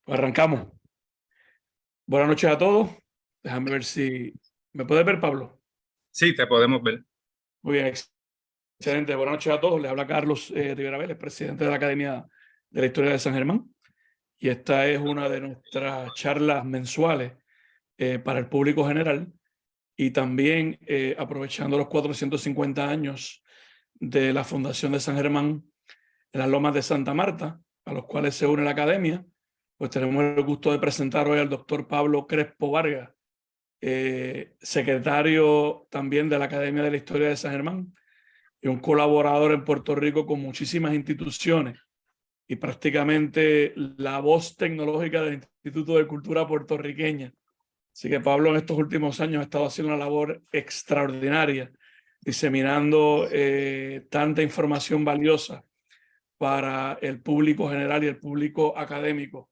Pues arrancamos. Buenas noches a todos. Déjame ver si me puedes ver, Pablo. Sí, te podemos ver. Muy bien, excelente. Buenas noches a todos. Les habla Carlos Rivera Vélez, presidente de la Academia de la Historia de San Germán. Y esta es una de nuestras charlas mensuales para el público general. Y también aprovechando los 450 años de la Fundación de San Germán en las Lomas de Santa Marta, a los cuales se une la Academia, pues tenemos el gusto de presentar hoy al doctor Pablo Crespo Vargas, secretario también de la Academia de la Historia de San Germán y un colaborador en Puerto Rico con muchísimas instituciones y prácticamente la voz tecnológica del Instituto de Cultura Puertorriqueña. Así que Pablo en estos últimos años ha estado haciendo una labor extraordinaria, diseminando tanta información valiosa para el público general y el público académico.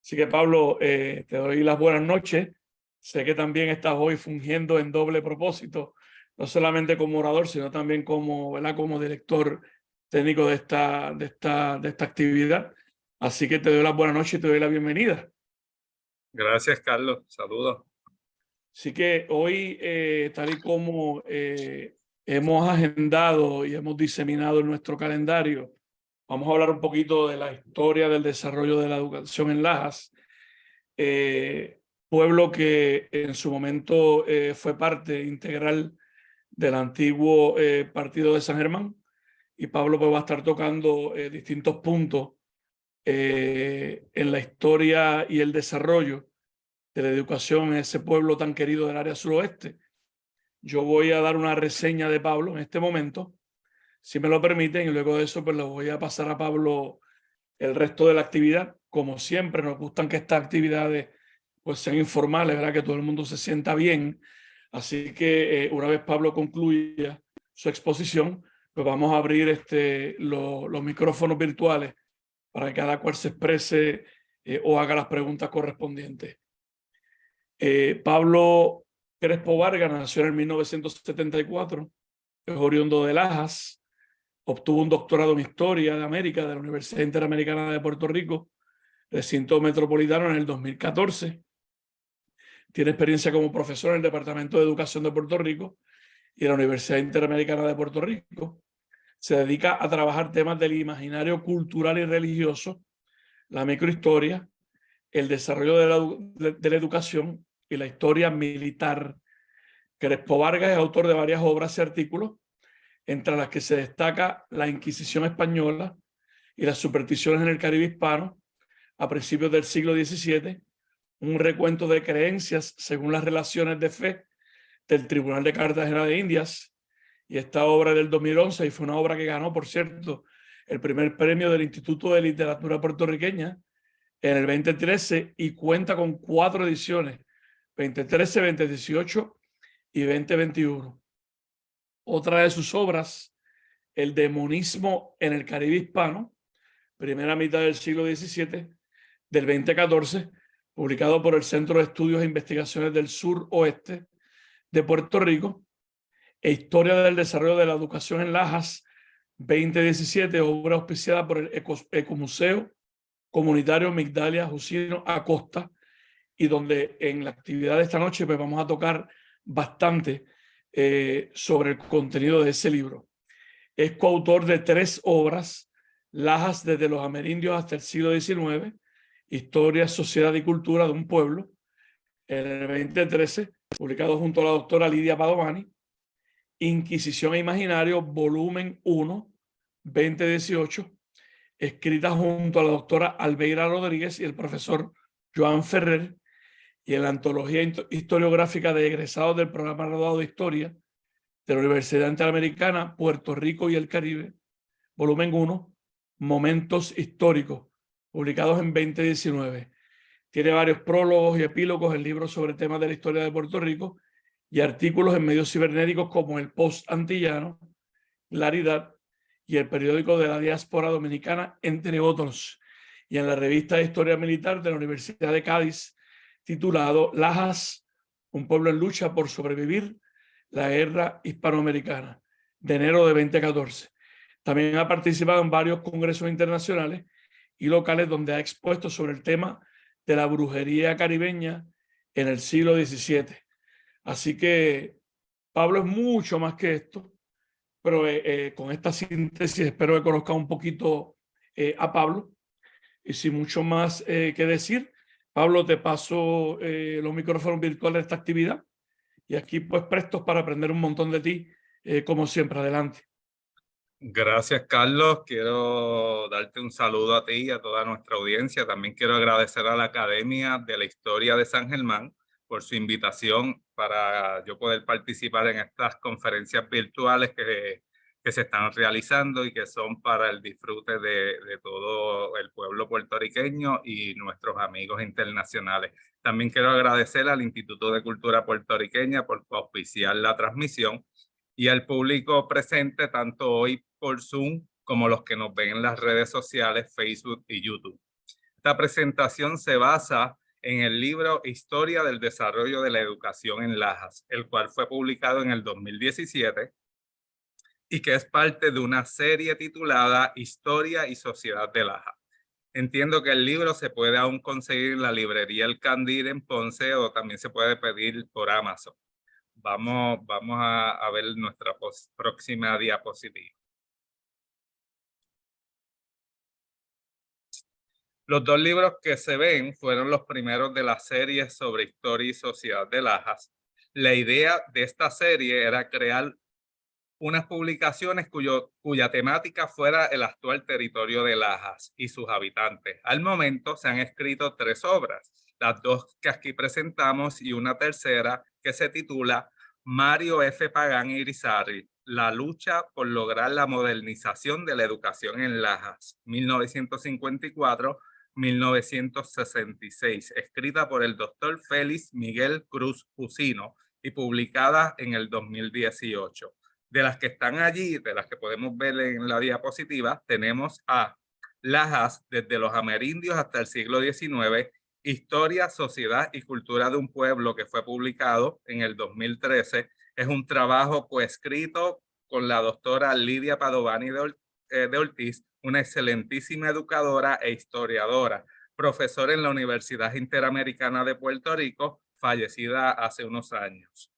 Así que Pablo, te doy las buenas noches. Sé que también estás hoy fungiendo en doble propósito, no solamente como orador, sino también como, ¿verdad?, como director técnico de esta actividad. Así que te doy las buenas noches y te doy la bienvenida. Gracias, Carlos. Saludos. Así que hoy, tal y como hemos agendado y hemos diseminado en nuestro calendario, vamos a hablar un poquito de la historia del desarrollo de la educación en Lajas, pueblo que en su momento fue parte integral del antiguo partido de San Germán. Y Pablo pues va a estar tocando distintos puntos en la historia y el desarrollo de la educación en ese pueblo tan querido del área suroeste. Yo voy a dar una reseña de Pablo en este momento, si me lo permiten, y luego de eso pues le voy a pasar a Pablo el resto de la actividad. Como siempre, nos gustan que estas actividades pues sean informales, ¿verdad?, que todo el mundo se sienta bien. Así que una vez Pablo concluya su exposición, pues vamos a abrir los micrófonos virtuales para que cada cual se exprese o haga las preguntas correspondientes. Pablo Crespo Vargas nació en 1974, es oriundo de Lajas, obtuvo un doctorado en Historia de América de la Universidad Interamericana de Puerto Rico, recinto metropolitano, en el 2014. Tiene experiencia como profesor en el Departamento de Educación de Puerto Rico y en la Universidad Interamericana de Puerto Rico. Se dedica a trabajar temas del imaginario cultural y religioso, la microhistoria, el desarrollo de la educación y la historia militar. Crespo Vargas es autor de varias obras y artículos, entre las que se destaca La Inquisición Española y las supersticiones en el Caribe hispano a principios del siglo XVII, un recuento de creencias según las relaciones de fe del Tribunal de Cartagena de Indias. Y esta obra del 2011, y fue una obra que ganó, por cierto, el primer premio del Instituto de Literatura Puertorriqueña en el 2013, y cuenta con 4 ediciones, 2013, 2018 y 2021. Otra de sus obras, El demonismo en el Caribe hispano, primera mitad del siglo XVII, del 2014, publicado por el Centro de Estudios e Investigaciones del Sur-Oeste de Puerto Rico, e Historia del Desarrollo de la Educación en Lajas, 2017, obra auspiciada por el Ecomuseo Comunitario Migdalia Jusino Acosta, y donde en la actividad de esta noche pues vamos a tocar bastante sobre el contenido de ese libro. Es coautor de 3 obras: Lajas desde los amerindios hasta el siglo XIX, Historia, Sociedad y Cultura de un Pueblo, en el 2013, publicado junto a la doctora Lidia Padovani; Inquisición e Imaginario, volumen 1, 2018, escrita junto a la doctora Albeira Rodríguez y el profesor Joan Ferrer, y en la antología historiográfica de egresados del programa graduado de Historia de la Universidad Interamericana, Puerto Rico y el Caribe, volumen 1, Momentos Históricos, publicados en 2019. Tiene varios prólogos y epílogos en libros sobre temas de la historia de Puerto Rico y artículos en medios cibernéticos como el Post Antillano, Claridad y el periódico de la diáspora dominicana, entre otros. Y en la revista de Historia Militar de la Universidad de Cádiz, titulado Lajas, un pueblo en lucha por sobrevivir la guerra hispanoamericana, de enero de 2014. También ha participado en varios congresos internacionales y locales donde ha expuesto sobre el tema de la brujería caribeña en el siglo XVII. Así que Pablo es mucho más que esto, pero con esta síntesis espero que conozcan un poquito a Pablo. Y sin mucho más que decir, Pablo, te paso los micrófonos virtuales de esta actividad y aquí pues prestos para aprender un montón de ti, como siempre. Adelante. Gracias, Carlos. Quiero darte un saludo a ti y a toda nuestra audiencia. También quiero agradecer a la Academia de la Historia de San Germán por su invitación para yo poder participar en estas conferencias virtuales que se están realizando y que son para el disfrute de todo el pueblo puertorriqueño y nuestros amigos internacionales. También quiero agradecer al Instituto de Cultura Puertorriqueña por auspiciar la transmisión y al público presente tanto hoy por Zoom como los que nos ven en las redes sociales, Facebook y YouTube. Esta presentación se basa en el libro Historia del Desarrollo de la Educación en Lajas, el cual fue publicado en el 2017 y que es parte de una serie titulada Historia y Sociedad de Lajas. Entiendo que el libro se puede aún conseguir en la librería El Candil en Ponce o también se puede pedir por Amazon. Vamos a ver nuestra próxima diapositiva. Los dos libros que se ven fueron los primeros de la serie sobre historia y sociedad de Lajas. La idea de esta serie era crear unas publicaciones cuya temática fuera el actual territorio de Lajas y sus habitantes. Al momento se han escrito 3 obras, las 2 que aquí presentamos y una tercera que se titula Mario F. Pagán Irizarry, la lucha por lograr la modernización de la educación en Lajas, 1954-1966, escrita por el doctor Félix Miguel Cruz Jusino y publicada en el 2018. De las que están allí, de las que podemos ver en la diapositiva, tenemos a Lajas desde los amerindios hasta el siglo XIX, Historia, Sociedad y Cultura de un Pueblo, que fue publicado en el 2013. Es un trabajo coescrito con la doctora Lidia Padovani de Ortiz, una excelentísima educadora e historiadora, profesora en la Universidad Interamericana de Puerto Rico, fallecida hace unos años.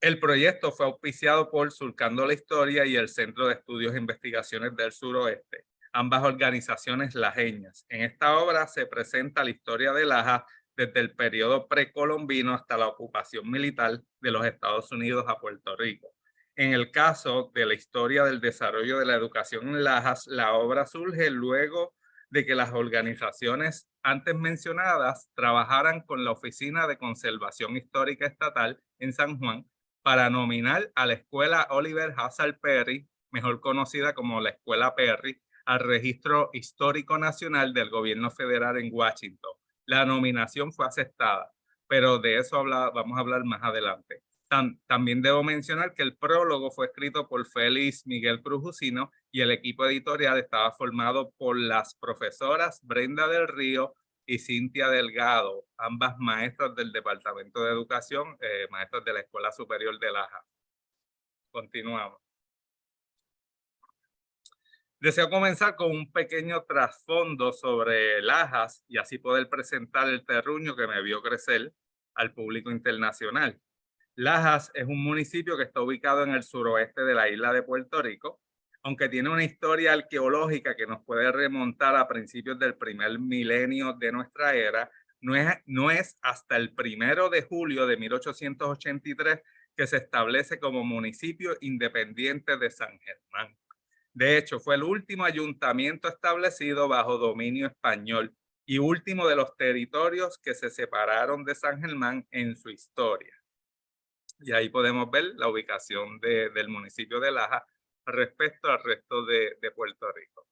El proyecto fue auspiciado por Surcando la Historia y el Centro de Estudios e Investigaciones del Suroeste, ambas organizaciones lajeñas. En esta obra se presenta la historia de Lajas desde el periodo precolombino hasta la ocupación militar de los Estados Unidos a Puerto Rico. En el caso de la historia del desarrollo de la educación en Lajas, la obra surge luego de que las organizaciones antes mencionadas trabajaran con la Oficina de Conservación Histórica Estatal en San Juan para nominar a la Escuela Oliver Hazard Perry, mejor conocida como la Escuela Perry, al Registro Histórico Nacional del Gobierno Federal en Washington. La nominación fue aceptada, pero de eso vamos a hablar más adelante. También debo mencionar que el prólogo fue escrito por Félix Miguel Cruz Jusino y el equipo editorial estaba formado por las profesoras Brenda del Río y Cintia Delgado, ambas maestras del Departamento de Educación, maestras de la Escuela Superior de Lajas. Continuamos. Deseo comenzar con un pequeño trasfondo sobre Lajas y así poder presentar el terruño que me vio crecer al público internacional. Lajas es un municipio que está ubicado en el suroeste de la isla de Puerto Rico, aunque tiene una historia arqueológica que nos puede remontar a principios del primer milenio de nuestra era. No es hasta el 1 de julio de 1883 que se establece como municipio independiente de San Germán. De hecho, fue el último ayuntamiento establecido bajo dominio español y último de los territorios que se separaron de San Germán en su historia. Y ahí podemos ver la ubicación del municipio de Lajas respecto al resto de Puerto Rico.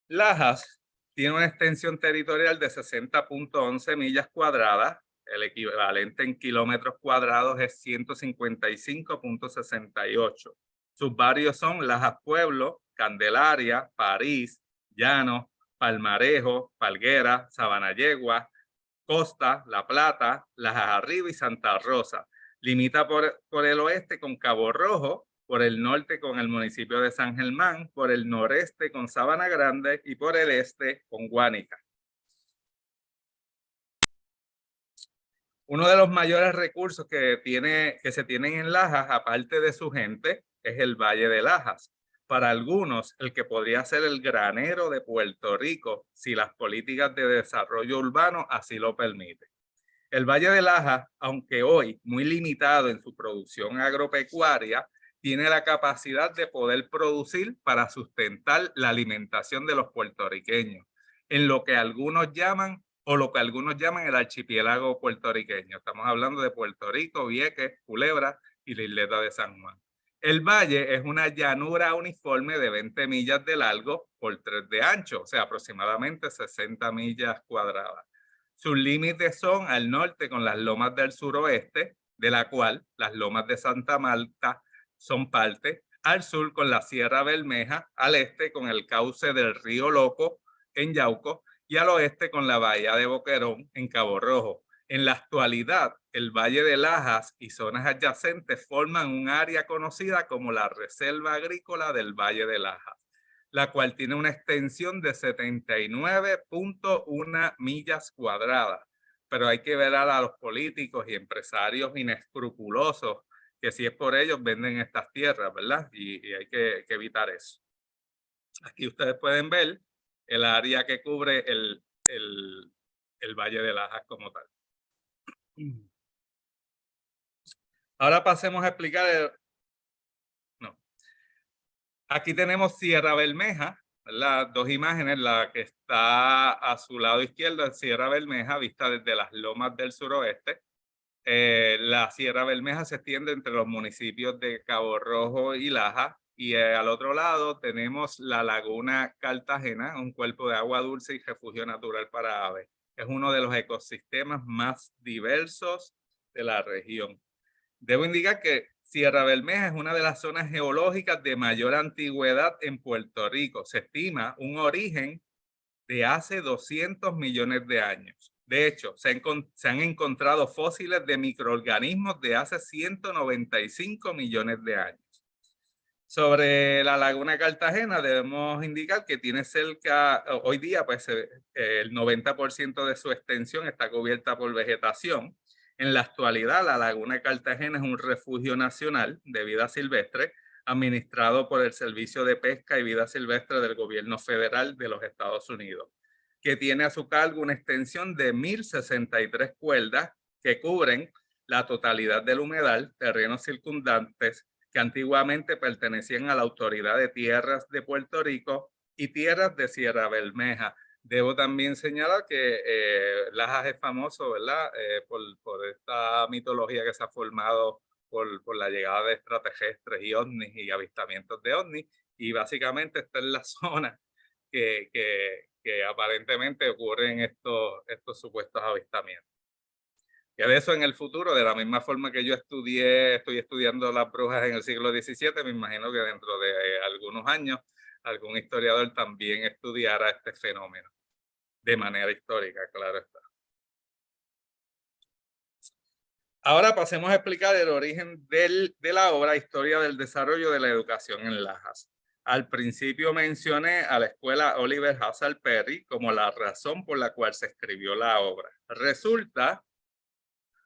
Lajas tiene una extensión territorial de 60.11 millas cuadradas. El equivalente en kilómetros cuadrados es 155.68. Sus barrios son Lajas Pueblo, Candelaria, París, Llano, Palmarejo, Palguera, Sabanayegua, Costa, La Plata, Lajas Arriba y Santa Rosa. Limita por el oeste con Cabo Rojo, por el norte con el municipio de San Germán, por el noreste con Sabana Grande y por el este con Guánica. Uno de los mayores recursos que se tienen en Lajas, aparte de su gente, es el Valle de Lajas. Para algunos, el que podría ser el granero de Puerto Rico si las políticas de desarrollo urbano así lo permiten. El Valle de Lajas, aunque hoy muy limitado en su producción agropecuaria, tiene la capacidad de poder producir para sustentar la alimentación de los puertorriqueños, en lo que algunos llaman el archipiélago puertorriqueño. Estamos hablando de Puerto Rico, Vieques, Culebra y la isleta de San Juan. El valle es una llanura uniforme de 20 millas de largo por 3 de ancho, o sea, aproximadamente 60 millas cuadradas. Sus límites son al norte con las lomas del suroeste, de la cual las lomas de Santa Marta son parte, al sur con la Sierra Bermeja, al este con el cauce del río Loco en Yauco y al oeste con la bahía de Boquerón en Cabo Rojo. En la actualidad, el Valle de Lajas y zonas adyacentes forman un área conocida como la Reserva Agrícola del Valle de Lajas, la cual tiene una extensión de 79.1 millas cuadradas. Pero hay que ver a los políticos y empresarios inescrupulosos que si es por ellos venden estas tierras, ¿verdad? Y hay que evitar eso. Aquí ustedes pueden ver el área que cubre el Valle de Lajas como tal. Ahora pasemos a explicar Aquí tenemos Sierra Bermeja, ¿verdad? Dos imágenes, la que está a su lado izquierdo es Sierra Bermeja, vista desde las lomas del suroeste. La Sierra Bermeja se extiende entre los municipios de Cabo Rojo y Lajas, y al otro lado tenemos la Laguna Cartagena, un cuerpo de agua dulce y refugio natural para aves. Es uno de los ecosistemas más diversos de la región. Debo indicar que Sierra Bermeja es una de las zonas geológicas de mayor antigüedad en Puerto Rico. Se estima un origen de hace 200 millones de años. De hecho, se han encontrado fósiles de microorganismos de hace 195 millones de años. Sobre la Laguna Cartagena debemos indicar que tiene cerca, hoy día pues el 90% de su extensión está cubierta por vegetación. En la actualidad, la Laguna Cartagena es un refugio nacional de vida silvestre administrado por el Servicio de Pesca y Vida Silvestre del Gobierno Federal de los Estados Unidos, que tiene a su cargo una extensión de 1.063 cuerdas que cubren la totalidad del humedal, terrenos circundantes que antiguamente pertenecían a la Autoridad de Tierras de Puerto Rico y tierras de Sierra Bermeja. Debo también señalar que Lajas es famoso, ¿verdad? Por esta mitología que se ha formado por la llegada de extraterrestres y ovnis y avistamientos de ovnis, y básicamente esta es la zona que aparentemente ocurren estos supuestos avistamientos. Que de eso en el futuro, de la misma forma que yo estoy estudiando las brujas en el siglo XVII, me imagino que dentro de algunos años algún historiador también estudiará este fenómeno de manera histórica, claro está. Ahora pasemos a explicar el origen de la obra Historia del Desarrollo de la Educación en Lajas. Al principio mencioné a la escuela Oliver Hazard Perry como la razón por la cual se escribió la obra. Resulta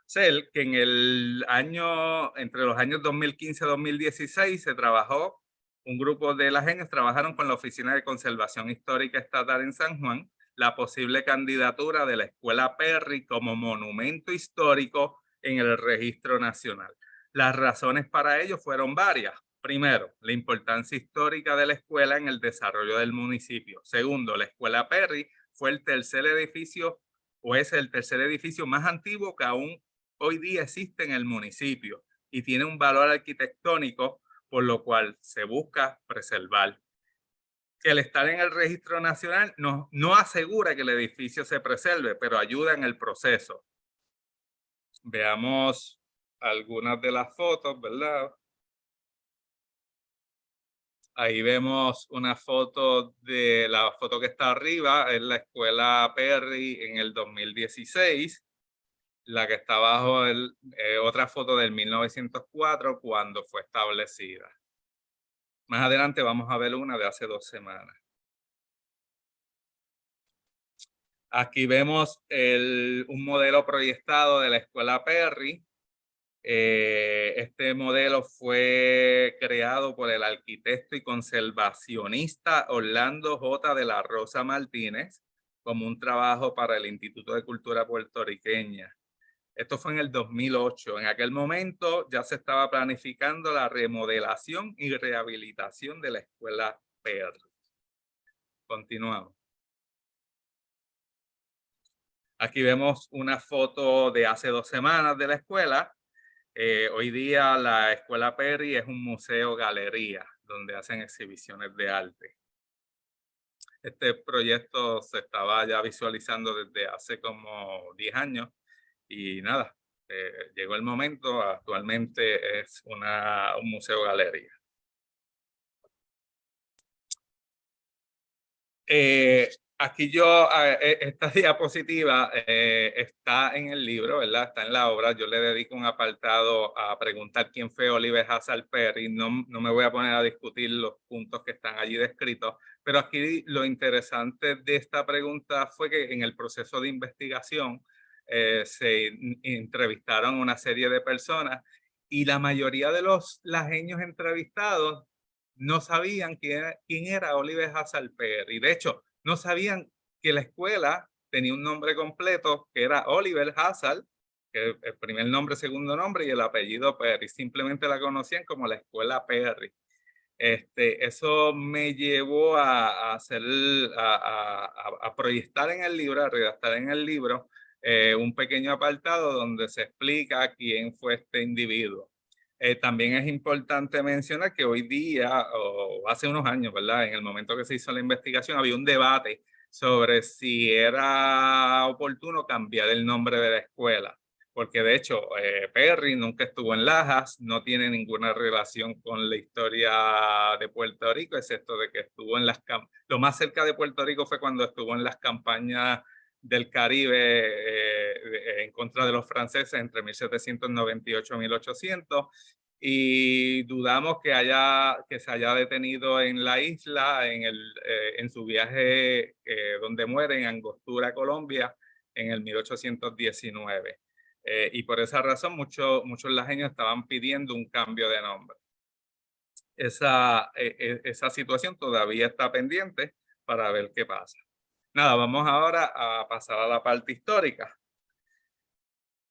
ser que entre los años 2015 y 2016 se trabajó, un grupo de las genios trabajaron con la Oficina de Conservación Histórica Estatal en San Juan, la posible candidatura de la escuela Perry como monumento histórico en el registro nacional. Las razones para ello fueron varias. Primero, la importancia histórica de la escuela en el desarrollo del municipio. Segundo, la escuela Perry fue el tercer edificio o es el tercer edificio más antiguo que aún hoy día existe en el municipio y tiene un valor arquitectónico, por lo cual se busca preservar. El estar en el registro nacional no asegura que el edificio se preserve, pero ayuda en el proceso. Veamos algunas de las fotos, ¿verdad? Ahí vemos una foto de la foto que está arriba, es la escuela Perry en el 2016. La que está abajo es otra foto del 1904 cuando fue establecida. Más adelante vamos a ver una de hace 2 semanas. Aquí vemos un modelo proyectado de la Escuela Perry. Este modelo fue creado por el arquitecto y conservacionista Orlando J. de la Rosa Martínez como un trabajo para el Instituto de Cultura Puertorriqueña. Esto fue en el 2008. En aquel momento ya se estaba planificando la remodelación y rehabilitación de la Escuela Perry. Continuamos. Aquí vemos una foto de hace 2 semanas de la escuela. Hoy día la Escuela Perry es un museo-galería donde hacen exhibiciones de arte. Este proyecto se estaba ya visualizando desde hace como 10 años y nada, llegó el momento. Actualmente es un museo-galería. Aquí esta diapositiva está en el libro, ¿verdad? Está en la obra. Yo le dedico un apartado a preguntar quién fue Oliver Hazard Perry. No me voy a poner a discutir los puntos que están allí descritos, pero aquí lo interesante de esta pregunta fue que en el proceso de investigación se entrevistaron una serie de personas y la mayoría de los lajeños entrevistados no sabían quién era Oliver Hazard Perry. De hecho, no sabían que la escuela tenía un nombre completo, que era Oliver Hazard, que el primer nombre, segundo nombre y el apellido Perry. Simplemente la conocían como la Escuela Perry. Eso me llevó a proyectar en el libro, a redactar en el libro un pequeño apartado donde se explica quién fue este individuo. También es importante mencionar que hoy día, o hace unos años, ¿verdad? En el momento que se hizo la investigación, había un debate sobre si era oportuno cambiar el nombre de la escuela. Porque de hecho, Perry nunca estuvo en Lajas, no tiene ninguna relación con la historia de Puerto Rico, excepto de que estuvo en lo más cerca de Puerto Rico fue cuando estuvo en las campañas del Caribe en contra de los franceses entre 1798 y 1800, y dudamos que se haya detenido en la isla en su viaje donde muere en Angostura, Colombia, en el 1819. Y por esa razón muchos lajeños estaban pidiendo un cambio de nombre. Esa situación todavía está pendiente para ver qué pasa. Nada, vamos ahora a pasar a la parte histórica.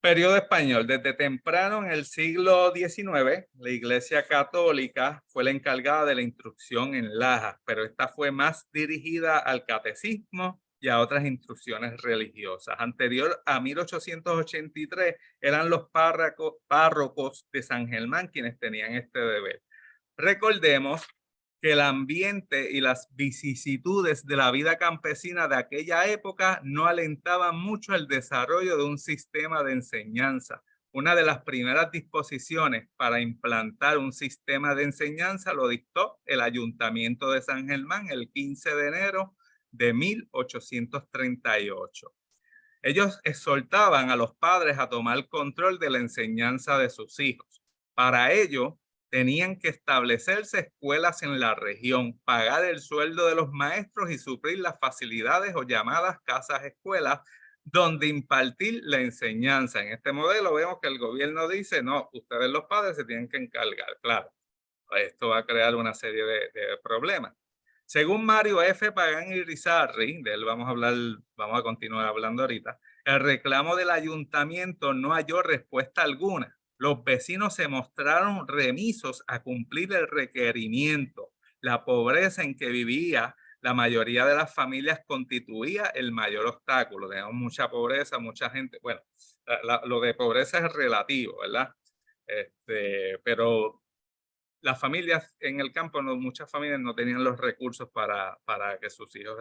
Periodo español. Desde temprano en el siglo XIX, la Iglesia Católica fue la encargada de la instrucción en Lajas, pero esta fue más dirigida al catecismo y a otras instrucciones religiosas. Anterior a 1883, eran los párrocos de San Germán quienes tenían este deber. Recordemos que el ambiente y las vicisitudes de la vida campesina de aquella época no alentaban mucho el desarrollo de un sistema de enseñanza. Una de las primeras disposiciones para implantar un sistema de enseñanza lo dictó el Ayuntamiento de San Germán el 15 de enero de 1838. Ellos exhortaban a los padres a tomar control de la enseñanza de sus hijos. Para ello, tenían que establecerse escuelas en la región, pagar el sueldo de los maestros y suplir las facilidades o llamadas casas escuelas donde impartir la enseñanza. En este modelo vemos que el gobierno dice, no, ustedes los padres se tienen que encargar. Claro, esto va a crear una serie de problemas. Según Mario F. Pagán Irizarry, de él vamos a continuar hablando ahorita, el reclamo del ayuntamiento no halló respuesta alguna. Los vecinos se mostraron remisos a cumplir el requerimiento. La pobreza en que vivía la mayoría de las familias constituía el mayor obstáculo. Tenemos mucha pobreza, mucha gente. Bueno, lo de pobreza es relativo, ¿verdad? Pero las familias en el campo, muchas familias no tenían los recursos para que sus hijos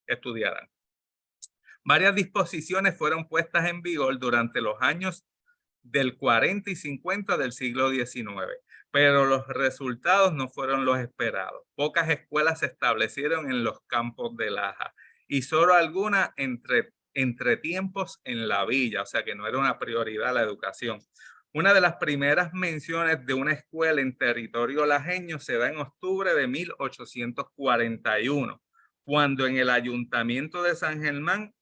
estudiaran. Varias disposiciones fueron puestas en vigor durante los años del 40 y 50 del siglo XIX, pero los resultados no fueron los esperados. Pocas escuelas se establecieron en los campos de Laja y solo algunas entre tiempos en la villa, o sea que no era una prioridad la educación. Una de las primeras menciones de una escuela en territorio lajeño se da en octubre de 1841, cuando en el Ayuntamiento de San Germán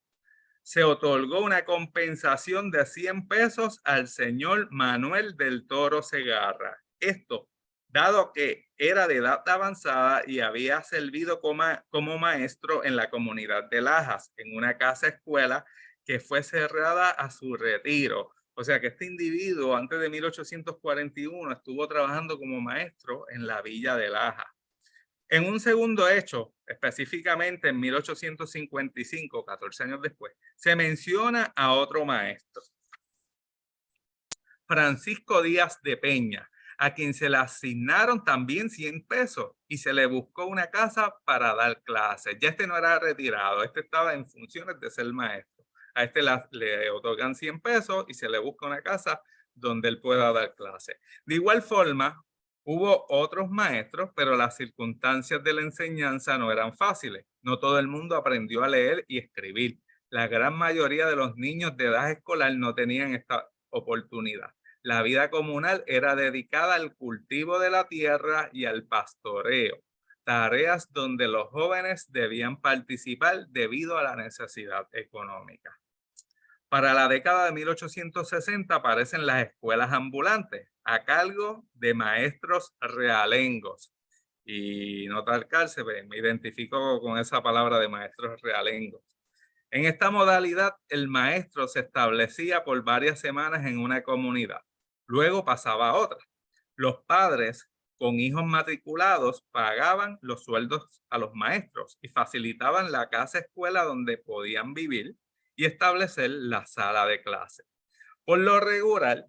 se otorgó una compensación de 100 pesos al señor Manuel del Toro Segarra. Esto, dado que era de edad avanzada y había servido como maestro en la comunidad de Lajas, en una casa escuela que fue cerrada a su retiro. O sea que este individuo antes de 1841 estuvo trabajando como maestro en la villa de Lajas. En un segundo hecho, específicamente en 1855, 14 años después, se menciona a otro maestro, Francisco Díaz de Peña, a quien se le asignaron también 100 pesos y se le buscó una casa para dar clases. Ya este no era retirado, este estaba en funciones de ser maestro. A este le otorgan 100 pesos y se le busca una casa donde él pueda dar clases. De igual forma, hubo otros maestros, pero las circunstancias de la enseñanza no eran fáciles. No todo el mundo aprendió a leer y escribir. La gran mayoría de los niños de edad escolar no tenían esta oportunidad. La vida comunal era dedicada al cultivo de la tierra y al pastoreo, tareas donde los jóvenes debían participar debido a la necesidad económica. Para la década de 1860 aparecen las escuelas ambulantes a cargo de maestros realengos. Y no talcarse, me identifico con esa palabra de maestros realengos. En esta modalidad, el maestro se establecía por varias semanas en una comunidad. Luego pasaba a otra. Los padres con hijos matriculados pagaban los sueldos a los maestros y facilitaban la casa escuela donde podían vivir y establecer la sala de clase. Por lo regular,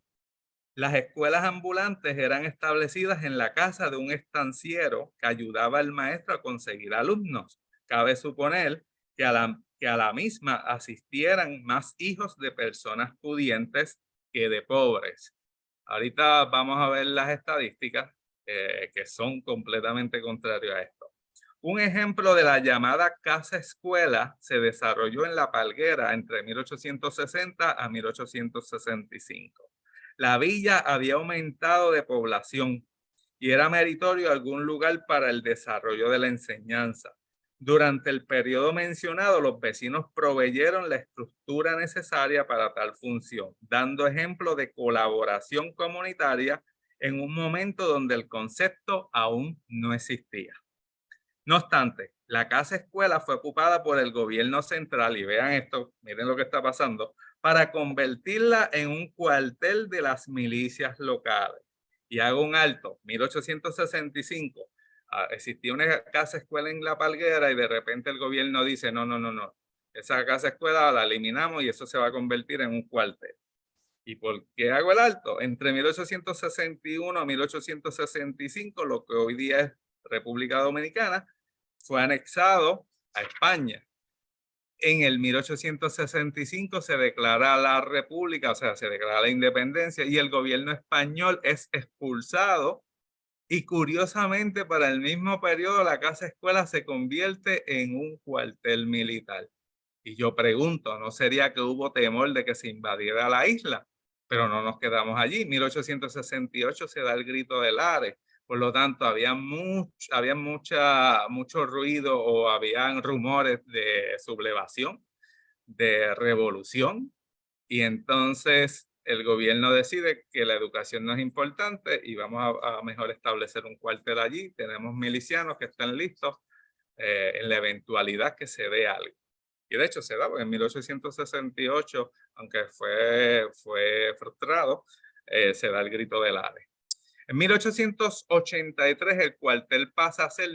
las escuelas ambulantes eran establecidas en la casa de un estanciero que ayudaba al maestro a conseguir alumnos. Cabe suponer que a la misma asistieran más hijos de personas pudientes que de pobres. Ahorita vamos a ver las estadísticas que son completamente contrarias a esto. Un ejemplo de la llamada casa escuela se desarrolló en La Palguera entre 1860 a 1865. La villa había aumentado de población y era meritorio algún lugar para el desarrollo de la enseñanza. Durante el periodo mencionado, los vecinos proveyeron la estructura necesaria para tal función, dando ejemplo de colaboración comunitaria en un momento donde el concepto aún no existía. No obstante, la casa escuela fue ocupada por el gobierno central, y vean esto, miren lo que está pasando, para convertirla en un cuartel de las milicias locales. Y hago un alto, 1865, existía una casa escuela en La Palguera y de repente el gobierno dice, no, esa casa escuela la eliminamos y eso se va a convertir en un cuartel. ¿Y por qué hago el alto? Entre 1861 y 1865, lo que hoy día es República Dominicana, fue anexado a España. En el 1865 se declara la república, o sea, se declara la independencia y el gobierno español es expulsado y curiosamente para el mismo periodo la casa escuela se convierte en un cuartel militar. Y yo pregunto, ¿no sería que hubo temor de que se invadiera la isla? Pero no nos quedamos allí. 1868 se da el grito de Lares. Por lo tanto, había mucho ruido o habían rumores de sublevación, de revolución. Y entonces el gobierno decide que la educación no es importante y vamos a mejor establecer un cuartel allí. Tenemos milicianos que están listos en la eventualidad que se dé algo. Y de hecho se da, porque en 1868, aunque fue frustrado, se da el grito de Lares. En 1883 el cuartel pasa a ser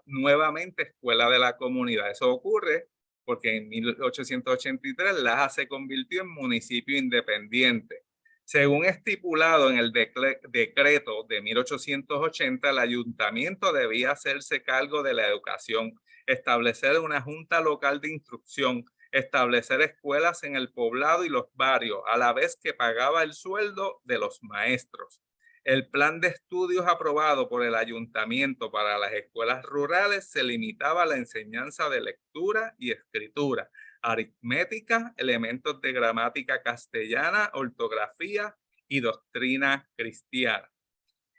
nuevamente escuela de la comunidad. Eso ocurre porque en 1883 Lajas se convirtió en municipio independiente. Según estipulado en el decreto de 1880, el ayuntamiento debía hacerse cargo de la educación, establecer una junta local de instrucción, establecer escuelas en el poblado y los barrios, a la vez que pagaba el sueldo de los maestros. El plan de estudios aprobado por el ayuntamiento para las escuelas rurales se limitaba a la enseñanza de lectura y escritura, aritmética, elementos de gramática castellana, ortografía y doctrina cristiana.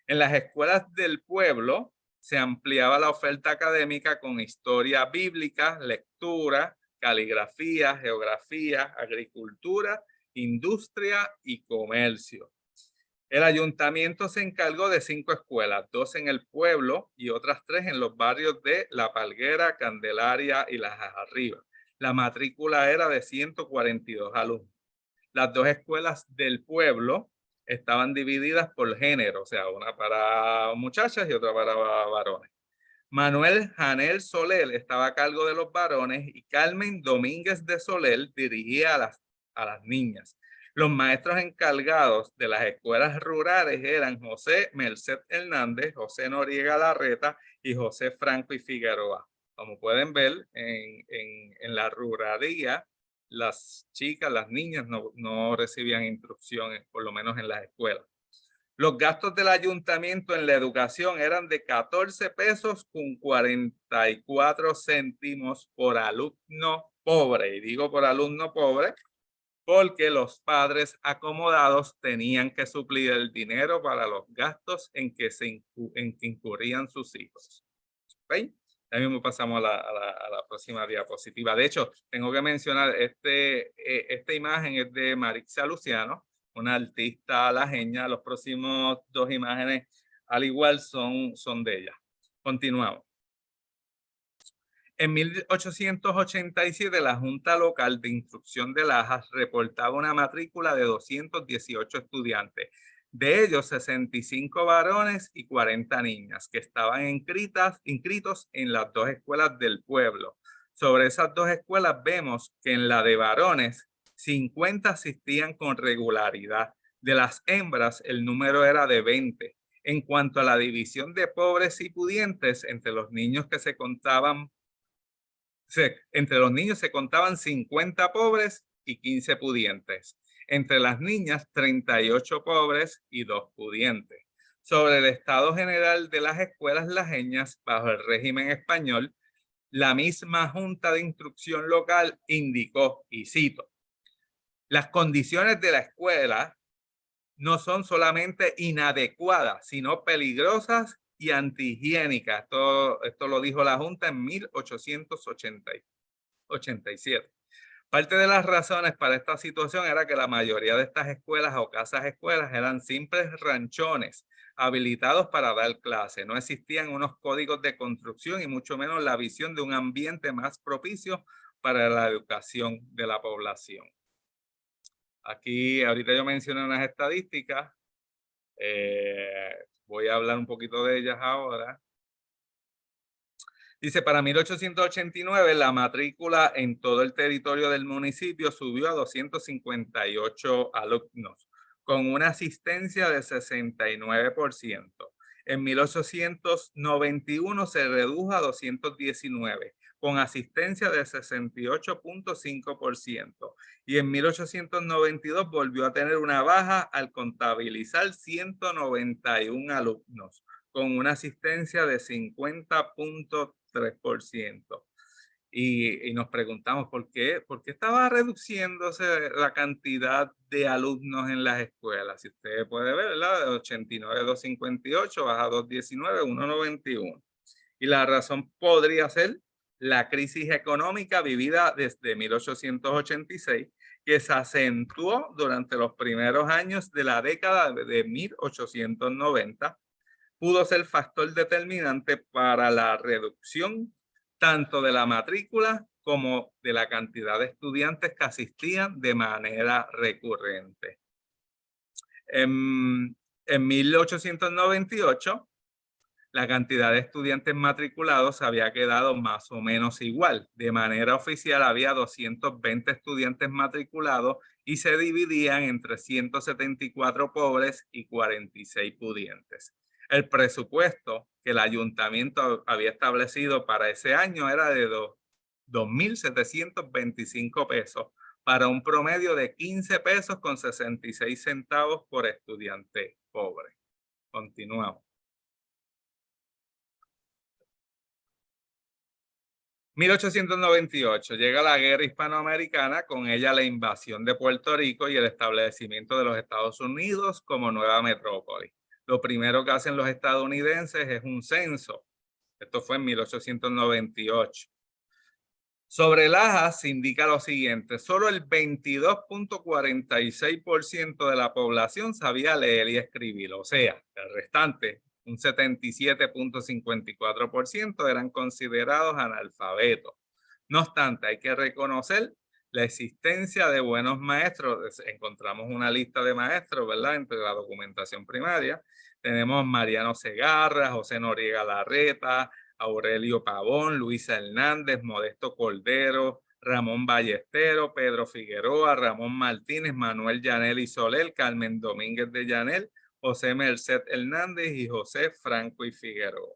En las escuelas del pueblo se ampliaba la oferta académica con historia bíblica, lectura, caligrafía, geografía, agricultura, industria y comercio. El ayuntamiento se encargó de 5 escuelas, 2 en el pueblo y otras 3 en los barrios de La Palguera, Candelaria y Lajas Arriba. La matrícula era de 142 alumnos. Las 2 escuelas del pueblo estaban divididas por género, o sea, una para muchachas y otra para varones. Manuel Janel Soler estaba a cargo de los varones y Carmen Domínguez de Soler dirigía a las niñas. Los maestros encargados de las escuelas rurales eran José Merced Hernández, José Noriega Larreta y José Franco y Figueroa. Como pueden ver, en la ruralía, las chicas, las niñas no recibían instrucciones, por lo menos en las escuelas. Los gastos del ayuntamiento en la educación eran de 14 pesos con 44 céntimos por alumno pobre. Y digo por alumno pobre porque los padres acomodados tenían que suplir el dinero para los gastos en que incurrían sus hijos. ¿Ven? Ya mismo pasamos a la próxima diapositiva. De hecho, tengo que mencionar, esta imagen es de Marixa Luciano, una artista lajeña. Los próximos 2 imágenes, al igual, son de ella. Continuamos. En 1887, la Junta Local de Instrucción de Lajas reportaba una matrícula de 218 estudiantes. De ellos, 65 varones y 40 niñas que estaban inscritos en las 2 escuelas del pueblo. Sobre esas 2 escuelas vemos que en la de varones, 50 asistían con regularidad. De las hembras, el número era de 20. En cuanto a la división de pobres y pudientes, entre los niños se contaban 50 pobres y 15 pudientes. Entre las niñas, 38 pobres y 2 pudientes. Sobre el estado general de las escuelas lajeñas bajo el régimen español, la misma Junta de Instrucción Local indicó, y cito, las condiciones de la escuela no son solamente inadecuadas, sino peligrosas y antihigiénicas. Esto lo dijo la Junta en 1887. Parte de las razones para esta situación era que la mayoría de estas escuelas o casas escuelas eran simples ranchones habilitados para dar clase. No existían unos códigos de construcción y mucho menos la visión de un ambiente más propicio para la educación de la población. Aquí, ahorita yo mencioné unas estadísticas. Voy a hablar un poquito de ellas ahora. Dice, para 1889 la matrícula en todo el territorio del municipio subió a 258 alumnos, con una asistencia de 69%. En 1891 se redujo a 219, con asistencia de 68.5%. Y en 1892 volvió a tener una baja al contabilizar 191 alumnos, con una asistencia de 50.3%. Y nos preguntamos por qué estaba reduciéndose la cantidad de alumnos en las escuelas. Si usted puede ver, ¿verdad? De 89 a 258 baja a 219, 191. Y la razón podría ser la crisis económica vivida desde 1886, que se acentuó durante los primeros años de la década de 1890. Pudo ser factor determinante para la reducción tanto de la matrícula como de la cantidad de estudiantes que asistían de manera recurrente. En 1898, la cantidad de estudiantes matriculados había quedado más o menos igual. De manera oficial había 220 estudiantes matriculados y se dividían entre 174 pobres y 46 pudientes. El presupuesto que el ayuntamiento había establecido para ese año era de 2.725 pesos para un promedio de 15 pesos con 66 centavos por estudiante pobre. Continuamos. 1898, llega la guerra hispanoamericana, con ella la invasión de Puerto Rico y el establecimiento de los Estados Unidos como nueva metrópoli. Lo primero que hacen los estadounidenses es un censo. Esto fue en 1898. Sobre Lajas se indica lo siguiente: solo el 22.46% de la población sabía leer y escribir, o sea, el restante, un 77.54%, eran considerados analfabetos. No obstante, hay que reconocer la existencia de buenos maestros. Encontramos una lista de maestros, ¿verdad?, entre la documentación primaria. Tenemos Mariano Segarra, José Noriega Larreta, Aurelio Pavón, Luisa Hernández, Modesto Cordero, Ramón Ballestero, Pedro Figueroa, Ramón Martínez, Manuel Llanel Soler, Carmen Domínguez de Llanel, José Merced Hernández y José Franco y Figueroa.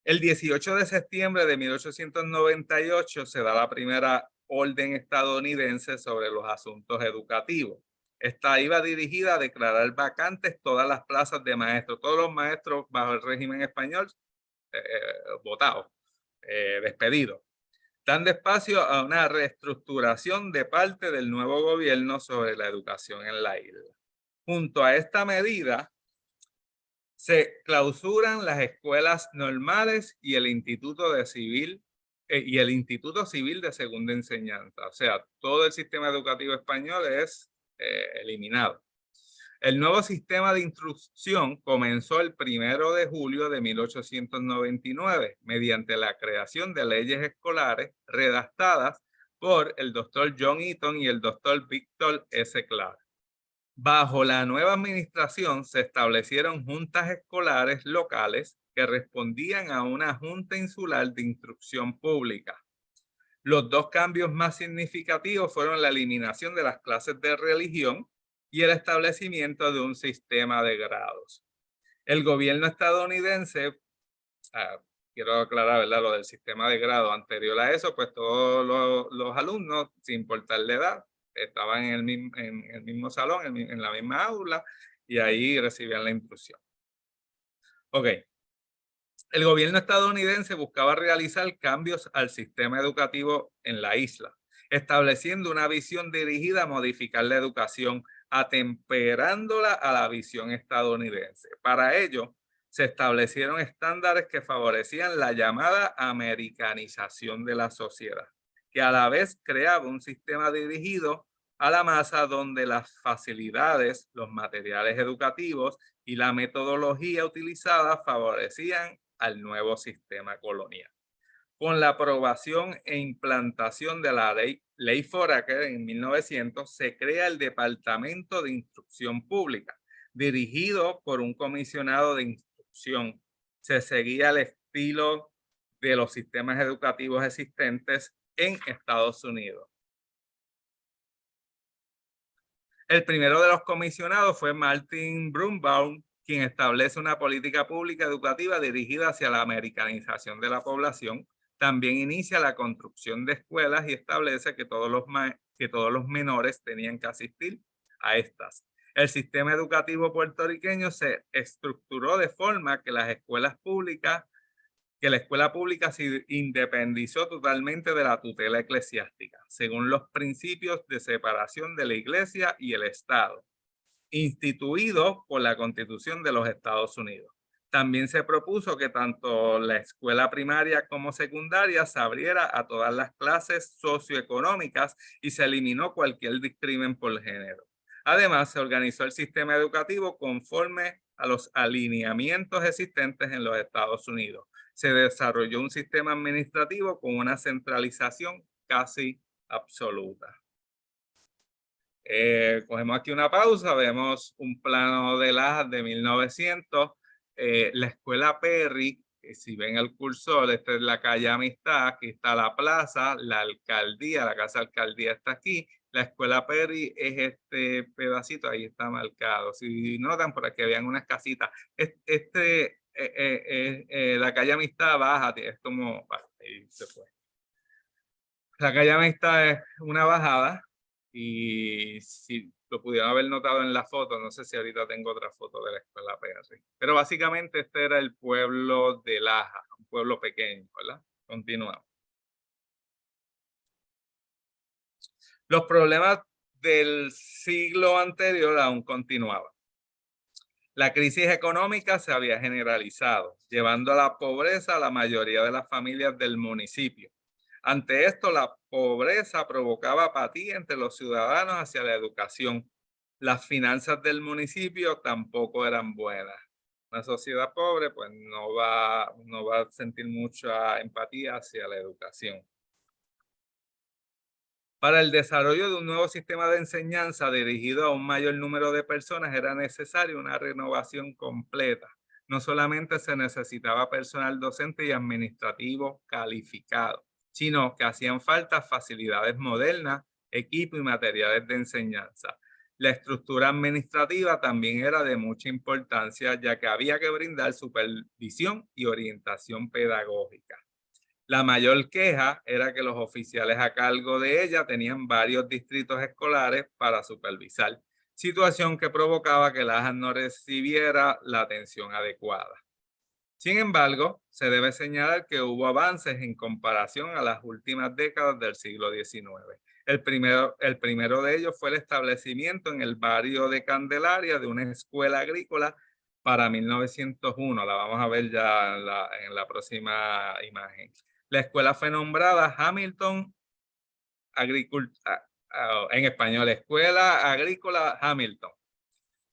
El 18 de septiembre de 1898 se da la primera orden estadounidense sobre los asuntos educativos. Esta iba dirigida a declarar vacantes todas las plazas de maestros. Todos los maestros bajo el régimen español votados, despedidos, dando espacio a una reestructuración de parte del nuevo gobierno sobre la educación en la isla. Junto a esta medida, se clausuran las escuelas normales y el Instituto Civil de Segunda Enseñanza. O sea, todo el sistema educativo español es eliminado. El nuevo sistema de instrucción comenzó el 1 de julio de 1899 mediante la creación de leyes escolares redactadas por el doctor John Eaton y el doctor Víctor S. Clark. Bajo la nueva administración se establecieron juntas escolares locales que respondían a una junta insular de instrucción pública. Los dos cambios más significativos fueron la eliminación de las clases de religión y el establecimiento de un sistema de grados. El gobierno estadounidense, quiero aclarar, ¿verdad?, lo del sistema de grado. Anterior a eso, pues todos los alumnos, sin importar la edad, estaban en el mismo salón, en la misma aula, y ahí recibían la instrucción. Ok. El gobierno estadounidense buscaba realizar cambios al sistema educativo en la isla, estableciendo una visión dirigida a modificar la educación, atemperándola a la visión estadounidense. Para ello, se establecieron estándares que favorecían la llamada americanización de la sociedad, que a la vez creaba un sistema dirigido a la masa donde las facilidades, los materiales educativos y la metodología utilizada favorecían al nuevo sistema colonial. Con la aprobación e implantación de la ley Foraker en 1900, se crea el Departamento de Instrucción Pública, dirigido por un comisionado de instrucción. Se seguía el estilo de los sistemas educativos existentes en Estados Unidos. El primero de los comisionados fue Martin Brumbaum, quien establece una política pública educativa dirigida hacia la americanización de la población. También inicia la construcción de escuelas y establece que todos los menores tenían que asistir a estas. El sistema educativo puertorriqueño se estructuró de forma que la escuela pública se independizó totalmente de la tutela eclesiástica, según los principios de separación de la Iglesia y el Estado, instituidos por la Constitución de los Estados Unidos. También se propuso que tanto la escuela primaria como secundaria se abriera a todas las clases socioeconómicas y se eliminó cualquier discrimen por género. Además, se organizó el sistema educativo conforme a los alineamientos existentes en los Estados Unidos. Se desarrolló un sistema administrativo con una centralización casi absoluta. Cogemos aquí una pausa, vemos un plano de Lajas de 1900, la escuela Perry, si ven el cursor, esta es la calle Amistad, aquí está la plaza, la alcaldía, la casa alcaldía está aquí, la escuela Perry es este pedacito, ahí está marcado. Si notan, por aquí habían unas casitas. La calle Amistad baja, es como, ahí se fue. La calle Amistad es una bajada, y si lo pudieron haber notado en la foto, no sé si ahorita tengo otra foto de la escuela PR. Pero básicamente este era el pueblo de Lajas, un pueblo pequeño, ¿verdad? Continuamos. Los problemas del siglo anterior aún continuaban. La crisis económica se había generalizado, llevando a la pobreza a la mayoría de las familias del municipio. Ante esto, la pobreza provocaba apatía entre los ciudadanos hacia la educación. Las finanzas del municipio tampoco eran buenas. Una sociedad pobre pues no va a sentir mucha empatía hacia la educación. Para el desarrollo de un nuevo sistema de enseñanza dirigido a un mayor número de personas era necesaria una renovación completa. No solamente se necesitaba personal docente y administrativo calificado, sino que hacían falta facilidades modernas, equipo y materiales de enseñanza. La estructura administrativa también era de mucha importancia, ya que había que brindar supervisión y orientación pedagógica. La mayor queja era que los oficiales a cargo de ella tenían varios distritos escolares para supervisar, situación que provocaba que Lajas no recibiera la atención adecuada. Sin embargo, se debe señalar que hubo avances en comparación a las últimas décadas del siglo XIX. El primero de ellos fue el establecimiento en el barrio de Candelaria de una escuela agrícola para 1901. La vamos a ver ya en la próxima imagen. La escuela fue nombrada Hamilton en español, Escuela Agrícola Hamilton.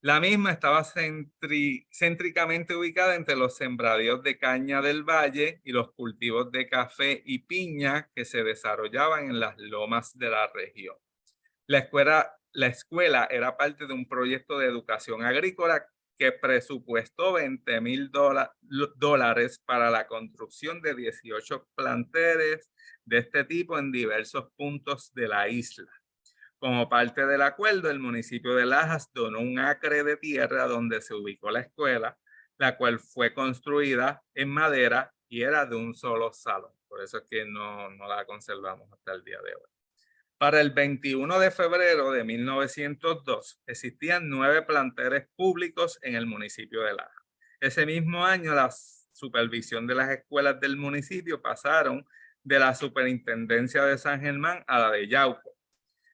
La misma estaba céntricamente ubicada entre los sembradíos de caña del valle y los cultivos de café y piña que se desarrollaban en las lomas de la región. La escuela era parte de un proyecto de educación agrícola que presupuestó $20,000 para la construcción de 18 planteles de este tipo en diversos puntos de la isla. Como parte del acuerdo, el municipio de Lajas donó un acre de tierra donde se ubicó la escuela, la cual fue construida en madera y era de un solo salón. Por eso es que no la conservamos hasta el día de hoy. Para el 21 de febrero de 1902 existían 9 planteles públicos en el municipio de Lajas. Ese mismo año la supervisión de las escuelas del municipio pasaron de la superintendencia de San Germán a la de Yauco.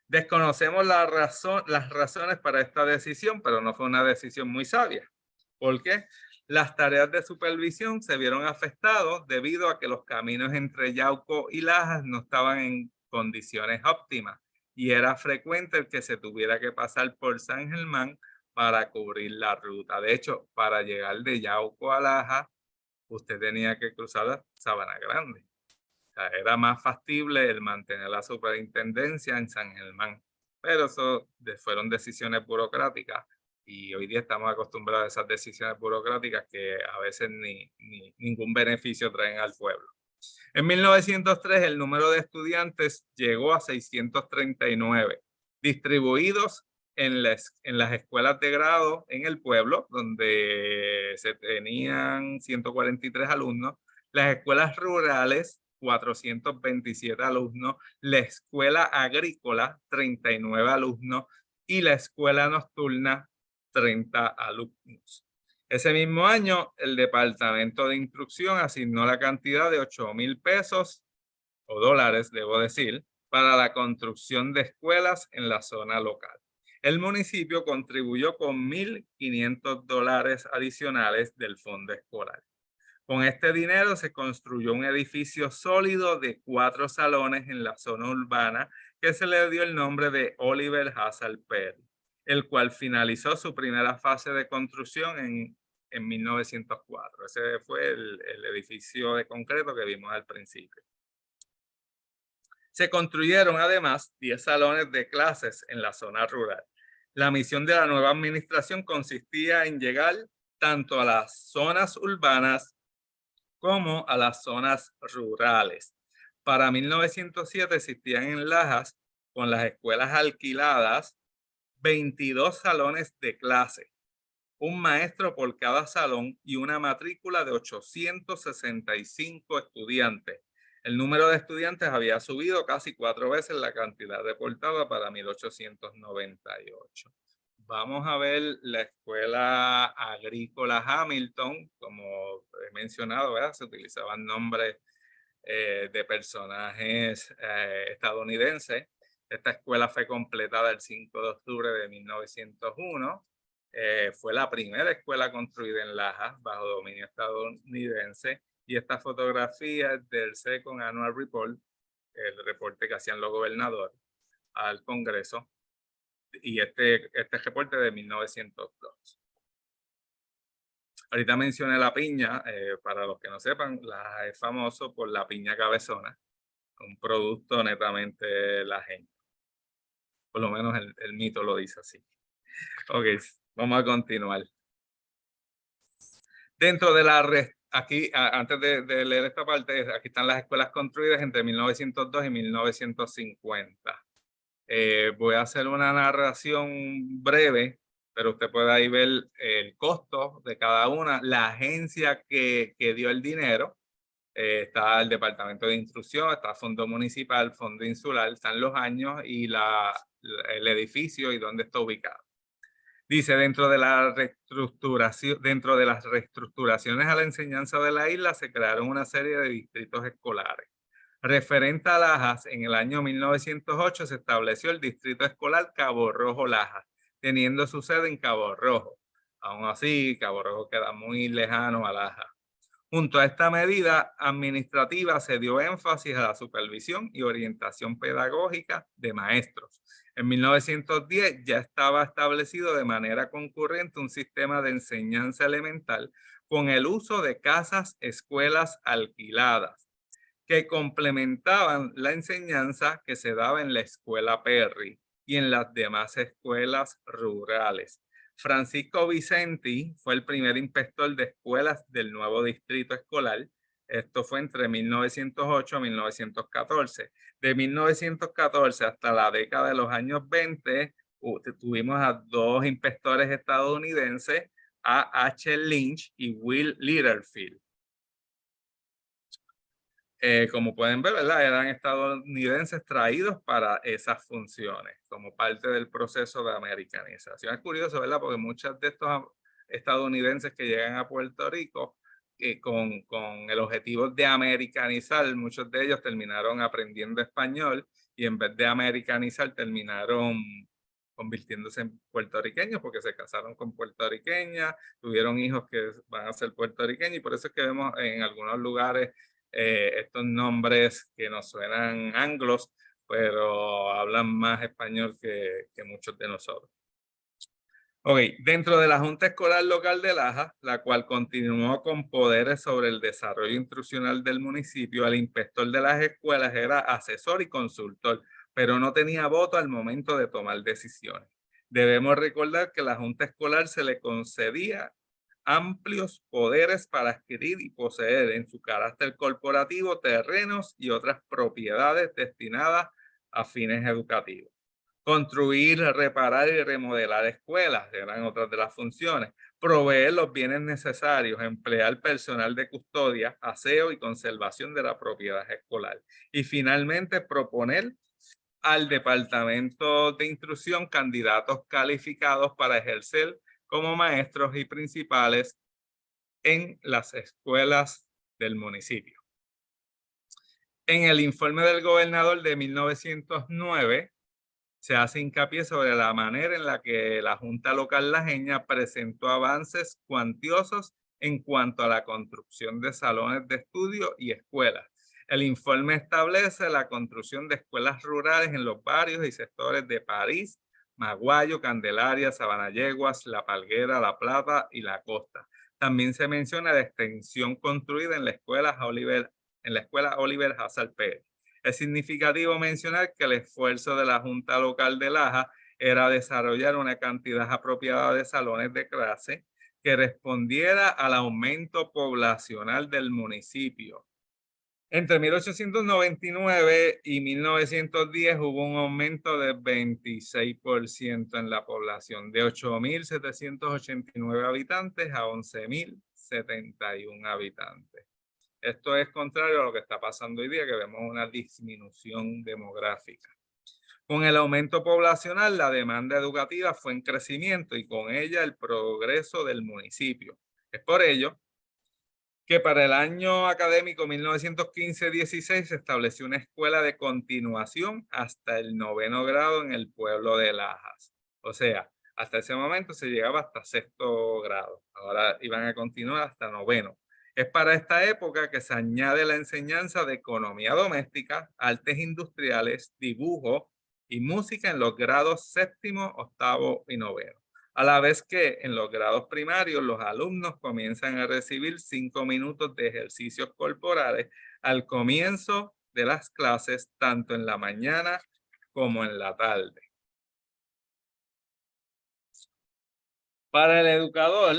Desconocemos las razones para esta decisión, pero no fue una decisión muy sabia. ¿Por qué? Las tareas de supervisión se vieron afectadas debido a que los caminos entre Yauco y Lajas no estaban en condiciones óptimas y era frecuente el que se tuviera que pasar por San Germán para cubrir la ruta. De hecho, para llegar de Yauco a Lajas, usted tenía que cruzar la Sabana Grande. O sea, era más factible el mantener la superintendencia en San Germán, pero eso fueron decisiones burocráticas y hoy día estamos acostumbrados a esas decisiones burocráticas que a veces ningún beneficio traen al pueblo. En 1903 el número de estudiantes llegó a 639, distribuidos en las escuelas de grado en el pueblo, donde se tenían 143 alumnos, las escuelas rurales, 427 alumnos, la escuela agrícola, 39 alumnos, y la escuela nocturna, 30 alumnos. Ese mismo año, el Departamento de Instrucción asignó la cantidad de $8,000 o dólares, debo decir, para la construcción de escuelas en la zona local. El municipio contribuyó con $1,500 adicionales del fondo escolar. Con este dinero se construyó un edificio sólido de 4 salones en la zona urbana que se le dio el nombre de Oliver Hazard Perry, el cual finalizó su primera fase de construcción en 1904. Ese fue el edificio de concreto que vimos al principio. Se construyeron además 10 salones de clases en la zona rural. La misión de la nueva administración consistía en llegar tanto a las zonas urbanas como a las zonas rurales. Para 1907 existían en Lajas, con las escuelas alquiladas, 22 salones de clase, un maestro por cada salón y una matrícula de 865 estudiantes. El número de estudiantes había subido casi 4 veces la cantidad reportada para 1898. Vamos a ver la escuela agrícola Hamilton, como he mencionado, ¿verdad? Se utilizaban nombres de personajes estadounidenses. Esta escuela fue completada el 5 de octubre de 1901. Fue la primera escuela construida en Lajas bajo dominio estadounidense, y esta fotografía es del Second Annual Report, el reporte que hacían los gobernadores al Congreso, y este reporte de 1902. Ahorita mencioné la piña. Para los que no sepan, Lajas es famoso por la piña cabezona, un producto netamente lajeño. Por lo menos el mito lo dice así. Ok, vamos a continuar. Dentro de aquí, antes de leer esta parte, aquí están las escuelas construidas entre 1902 y 1950. Voy a hacer una narración breve, pero usted puede ahí ver el costo de cada una, la agencia que dio el dinero. Está el Departamento de Instrucción, está Fondo Municipal, Fondo Insular, están los años y el edificio y dónde está ubicado. Dice, dentro de las reestructuraciones a la enseñanza de la isla se crearon una serie de distritos escolares. Referente a Lajas, en el año 1908 se estableció el Distrito Escolar Cabo Rojo Lajas, teniendo su sede en Cabo Rojo. Aún así, Cabo Rojo queda muy lejano a Lajas. Junto a esta medida administrativa se dio énfasis a la supervisión y orientación pedagógica de maestros. En 1910 ya estaba establecido de manera concurrente un sistema de enseñanza elemental con el uso de casas, escuelas alquiladas, que complementaban la enseñanza que se daba en la escuela Perry y en las demás escuelas rurales. Francisco Vicenti fue el primer inspector de escuelas del nuevo distrito escolar. Esto fue entre 1908 y 1914. De 1914 hasta la década de los años 20, tuvimos a dos inspectores estadounidenses, a H. Lynch y Will Littlefield. Como pueden ver, ¿verdad? Eran estadounidenses traídos para esas funciones, como parte del proceso de americanización. Es curioso, ¿verdad? Porque muchos de estos estadounidenses que llegan a Puerto Rico con el objetivo de americanizar, muchos de ellos terminaron aprendiendo español y en vez de americanizar terminaron convirtiéndose en puertorriqueños porque se casaron con puertorriqueñas, tuvieron hijos que van a ser puertorriqueños, y por eso es que vemos en algunos lugares estos nombres que nos suenan anglos, pero hablan más español que muchos de nosotros. Ok, dentro de la Junta Escolar Local de Lajas, la cual continuó con poderes sobre el desarrollo instruccional del municipio, el inspector de las escuelas era asesor y consultor, pero no tenía voto al momento de tomar decisiones. Debemos recordar que a la Junta Escolar se le concedía amplios poderes para adquirir y poseer en su carácter corporativo terrenos y otras propiedades destinadas a fines educativos. Construir, reparar y remodelar escuelas eran otras de las funciones. Proveer los bienes necesarios, emplear personal de custodia, aseo y conservación de la propiedad escolar. Y finalmente proponer al Departamento de Instrucción candidatos calificados para ejercer como maestros y principales en las escuelas del municipio. En el informe del gobernador de 1909 se hace hincapié sobre la manera en la que la Junta Local Lajeña presentó avances cuantiosos en cuanto a la construcción de salones de estudio y escuelas. El informe establece la construcción de escuelas rurales en los barrios y sectores de París, Maguayo, Candelaria, Sabanayeguas, La Palguera, La Plata y La Costa. También se menciona la extensión construida en la escuela Oliver Hazard Pérez. Es significativo mencionar que el esfuerzo de la Junta Local de Lajas era desarrollar una cantidad apropiada de salones de clase que respondiera al aumento poblacional del municipio. Entre 1899 y 1910 hubo un aumento de 26% en la población, de 8.789 habitantes a 11.071 habitantes. Esto es contrario a lo que está pasando hoy día, que vemos una disminución demográfica. Con el aumento poblacional, la demanda educativa fue en crecimiento y con ella el progreso del municipio. Es por ello que para el año académico 1915-16 se estableció una escuela de continuación hasta el 9º grado en el pueblo de Lajas. O sea, hasta ese momento se llegaba hasta 6º grado. Ahora iban a continuar hasta 9º. Es para esta época que se añade la enseñanza de economía doméstica, artes industriales, dibujo y música en los grados 7º, 8º y 9º. A la vez que en los grados primarios los alumnos comienzan a recibir 5 minutos de ejercicios corporales al comienzo de las clases, tanto en la mañana como en la tarde. Para el educador,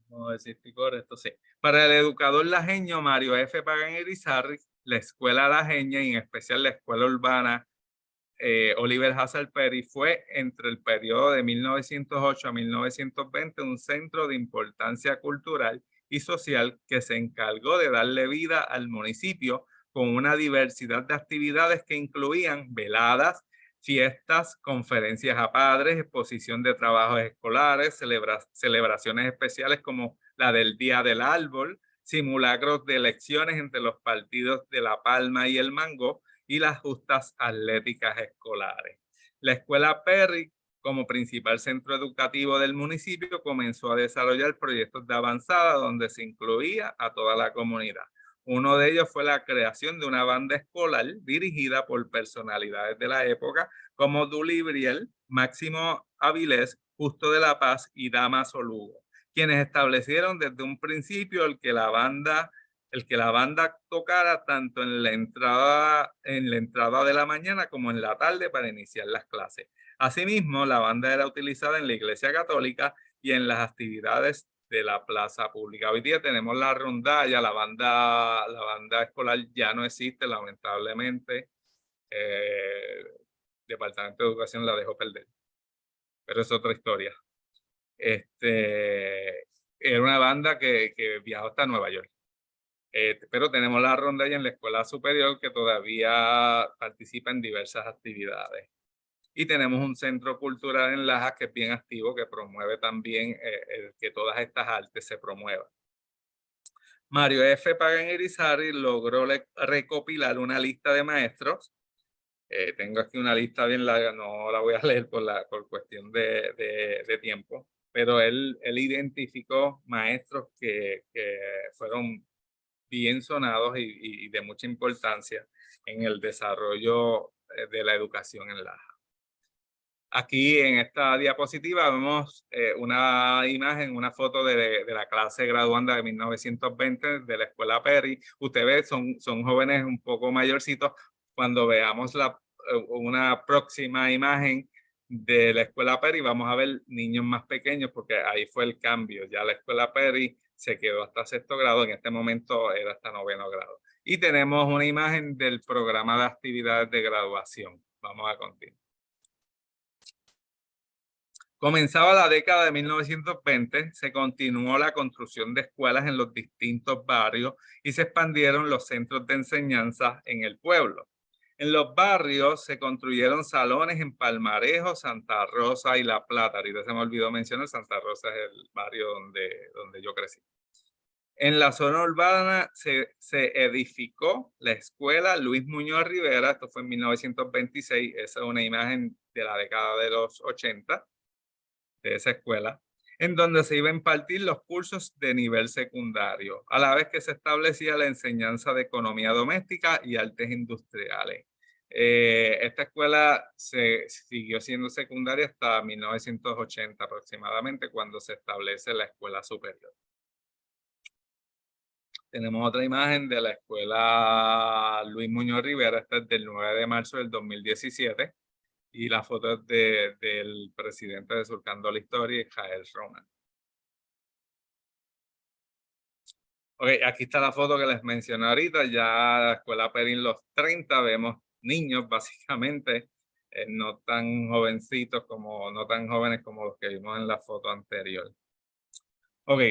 vamos a ver si estoy correcto, sí. Para el educador lajeño Mario F. Pagan Irizarry, la escuela lajeña y en especial la escuela urbana Oliver Hazard Perry fue entre el periodo de 1908 a 1920 un centro de importancia cultural y social que se encargó de darle vida al municipio con una diversidad de actividades que incluían veladas, fiestas, conferencias a padres, exposición de trabajos escolares, celebraciones especiales como la del Día del Árbol, simulacros de elecciones entre los partidos de La Palma y el Mango, y las justas atléticas escolares. La Escuela Perry, como principal centro educativo del municipio, comenzó a desarrollar proyectos de avanzada donde se incluía a toda la comunidad. Uno de ellos fue la creación de una banda escolar dirigida por personalidades de la época como Dully Briel, Máximo Avilés, Justo de la Paz y Damaso Lugo, quienes establecieron desde un principio el que la banda tocara tanto en la entrada de la mañana como en la tarde para iniciar las clases. Asimismo, la banda era utilizada en la Iglesia Católica y en las actividades de la plaza pública. Hoy día tenemos la rondalla, la banda escolar ya no existe, lamentablemente. El Departamento de Educación la dejó perder, pero es otra historia. Era una banda que viajó hasta Nueva York. Pero tenemos la rondalla en la escuela superior que todavía participa en diversas actividades. Y tenemos un centro cultural en Lajas que es bien activo, que promueve también que todas estas artes se promuevan. Mario F. Pagan Irizarry logró recopilar una lista de maestros. Tengo aquí una lista bien larga, no la voy a leer por cuestión de tiempo, pero él identificó maestros que fueron bien sonados y de mucha importancia en el desarrollo de la educación en Laja. Aquí en esta diapositiva vemos una imagen, una foto de la clase graduanda de 1920 de la Escuela Perry. Usted ve, son jóvenes un poco mayorcitos. Cuando veamos una próxima imagen de la Escuela Perry, vamos a ver niños más pequeños porque ahí fue el cambio. Ya la Escuela Perry se quedó hasta 6º grado, en este momento era hasta 9º grado. Y tenemos una imagen del programa de actividades de graduación. Vamos a continuar. Comenzaba la década de 1920, se continuó la construcción de escuelas en los distintos barrios y se expandieron los centros de enseñanza en el pueblo. En los barrios se construyeron salones en Palmarejo, Santa Rosa y La Plata. Ahorita se me olvidó mencionar, Santa Rosa es el barrio donde yo crecí. En la zona urbana se edificó la escuela Luis Muñoz Rivera, esto fue en 1926, esa es una imagen de la década de los 80. De esa escuela, en donde se iba a impartir los cursos de nivel secundario, a la vez que se establecía la enseñanza de economía doméstica y artes industriales. Esta escuela se siguió siendo secundaria hasta 1980 aproximadamente, cuando se establece la escuela superior. Tenemos otra imagen de la escuela Luis Muñoz Rivera, esta es del 9 de marzo del 2017. Y la foto es del presidente de Surcando la Historia, Jael Roman. Ok, aquí está la foto que les mencioné ahorita, ya la Escuela Perry en los 30, vemos niños básicamente, no tan jovencitos no tan jóvenes como los que vimos en la foto anterior. Ok,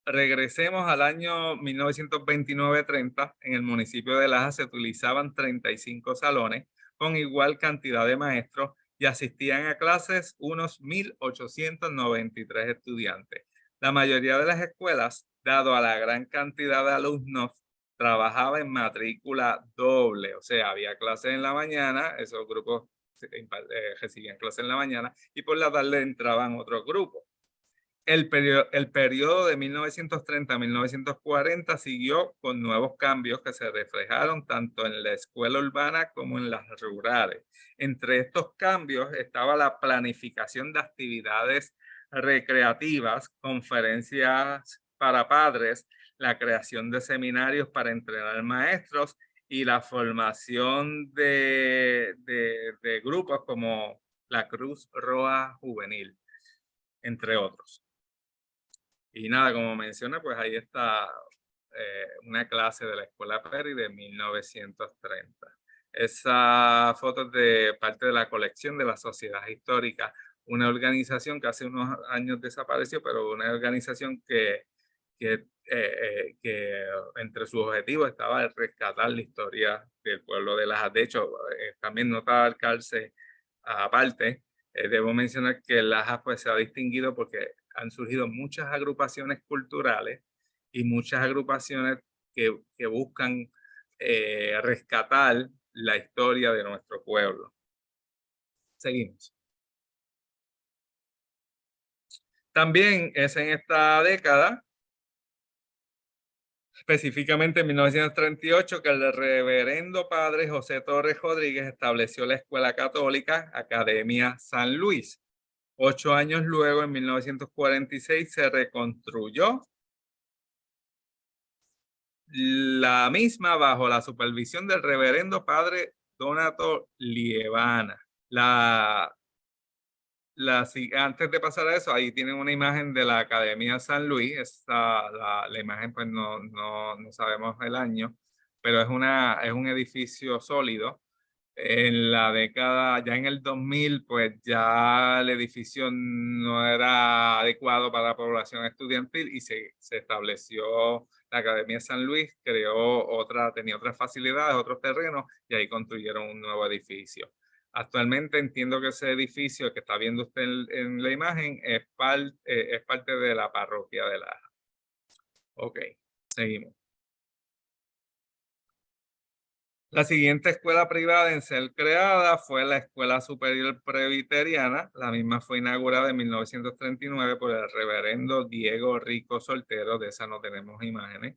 regresemos al año 1929-30, en el municipio de Laja se utilizaban 35 salones, con igual cantidad de maestros y asistían a clases unos 1.893 estudiantes. La mayoría de las escuelas, dado a la gran cantidad de alumnos, trabajaba en matrícula doble, o sea, había clases en la mañana, esos grupos recibían clases en la mañana y por la tarde entraban otros grupos. El periodo de 1930 a 1940 siguió con nuevos cambios que se reflejaron tanto en la escuela urbana como en las rurales. Entre estos cambios estaba la planificación de actividades recreativas, conferencias para padres, la creación de seminarios para entrenar maestros y la formación de grupos como la Cruz Roja Juvenil, entre otros. Y nada, como menciona, pues ahí está una clase de la Escuela Perry de 1930. Esa foto es de parte de la colección de la Sociedad Histórica, una organización que hace unos años desapareció, pero una organización que entre sus objetivos estaba el rescatar la historia del pueblo de Lajas. De hecho, también nota al calce aparte, debo mencionar que Lajas pues, se ha distinguido porque han surgido muchas agrupaciones culturales y muchas agrupaciones que buscan rescatar la historia de nuestro pueblo. Seguimos. También es en esta década, específicamente en 1938, que el reverendo padre José Torres Rodríguez estableció la Escuela Católica Academia San Luis. 8 años luego, en 1946, se reconstruyó la misma bajo la supervisión del reverendo padre Donato Lievana. Antes de pasar a eso, ahí tienen una imagen de la Academia San Luis. La imagen, pues no sabemos el año, pero es un edificio sólido. En la década, ya en el 2000, pues ya el edificio no era adecuado para la población estudiantil y se estableció la Academia San Luis, tenía otras facilidades, otros terrenos y ahí construyeron un nuevo edificio. Actualmente entiendo que ese edificio que está viendo usted en la imagen es parte de la parroquia de Lajas. Ok, seguimos. La siguiente escuela privada en ser creada fue la Escuela Superior Presbiteriana. La misma fue inaugurada en 1939 por el reverendo Diego Rico Soltero. De esa no tenemos imágenes.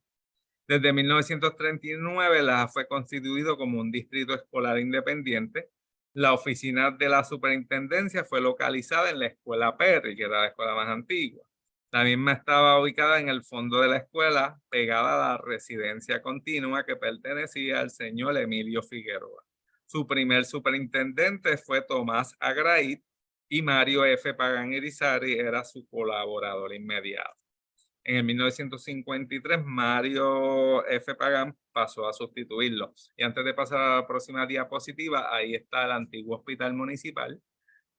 Desde 1939 Lajas fue constituido como un distrito escolar independiente. La oficina de la superintendencia fue localizada en la Escuela Perry, que era la escuela más antigua. La misma estaba ubicada en el fondo de la escuela, pegada a la residencia continua que pertenecía al señor Emilio Figueroa. Su primer superintendente fue Tomás Agraid y Mario F. Pagán Irizarry era su colaborador inmediato. En el 1953, Mario F. Pagán pasó a sustituirlo. Y antes de pasar a la próxima diapositiva, ahí está el antiguo hospital municipal.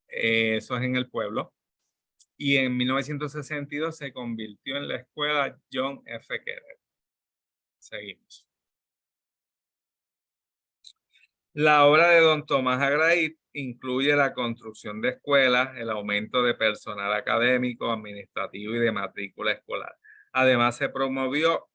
Eso es en el pueblo. Y en 1962 se convirtió en la escuela John F. Kennedy. Seguimos. La obra de don Tomás Agraid incluye la construcción de escuelas, el aumento de personal académico, administrativo y de matrícula escolar. Además, se promovió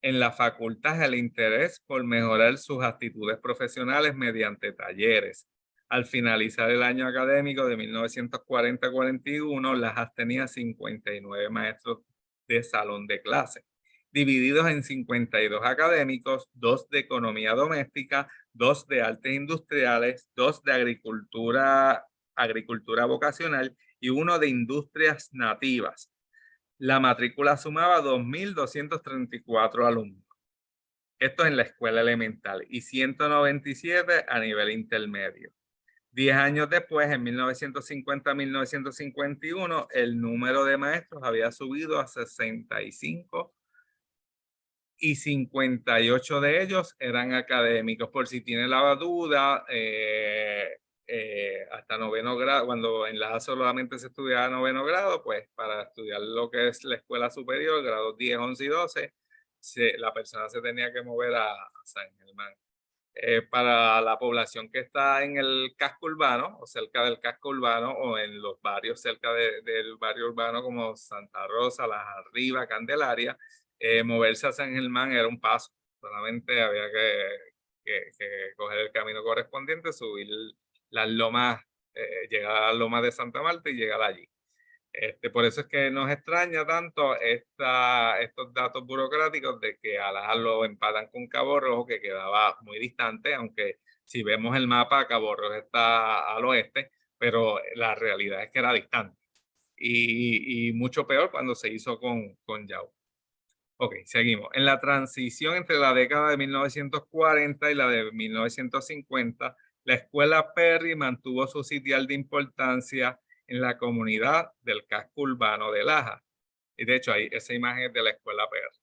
en la facultad el interés por mejorar sus actitudes profesionales mediante talleres. Al finalizar el año académico de 1940-41, Lajas tenía 59 maestros de salón de clase, divididos en 52 académicos, 2 de economía doméstica, 2 de artes industriales, 2 de agricultura vocacional y 1 de industrias nativas. La matrícula sumaba 2.234 alumnos. Esto en la escuela elemental y 197 a nivel intermedio. 10 años después, en 1950-1951, el número de maestros había subido a 65 y 58 de ellos eran académicos. Por si tiene la duda, hasta 9º grado, cuando en la solamente se estudiaba 9º grado, pues para estudiar lo que es la escuela superior, grados 10, 11 y 12, la persona se tenía que mover a San Germán. para la población que está en el casco urbano o cerca del casco urbano o en los barrios cerca del barrio urbano como Santa Rosa, Las Arribas, Candelaria, moverse a San Germán era un paso. Solamente había que coger el camino correspondiente, subir las lomas, llegar a las lomas de Santa Marta y llegar allí. Por eso es que nos extraña tanto estos datos burocráticos de que a Lajas lo empatan con Cabo Rojo, que quedaba muy distante, aunque si vemos el mapa, Cabo Rojo está al oeste, pero la realidad es que era distante. Y mucho peor cuando se hizo con Yauco. Ok, seguimos. En la transición entre la década de 1940 y la de 1950, la escuela Perry mantuvo su sitial de importancia en la comunidad del casco urbano de Lajas. Y de hecho, hay esa imagen es de la escuela Perry.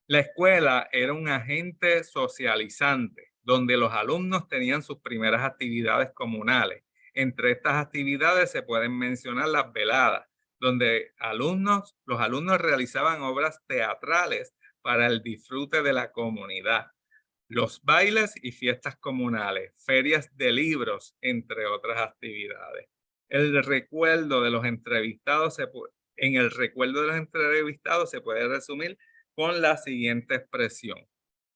La escuela era un agente socializante, donde los alumnos tenían sus primeras actividades comunales. Entre estas actividades se pueden mencionar las veladas, donde los alumnos realizaban obras teatrales para el disfrute de la comunidad, los bailes y fiestas comunales, ferias de libros, entre otras actividades. En el recuerdo de los entrevistados se puede resumir con la siguiente expresión: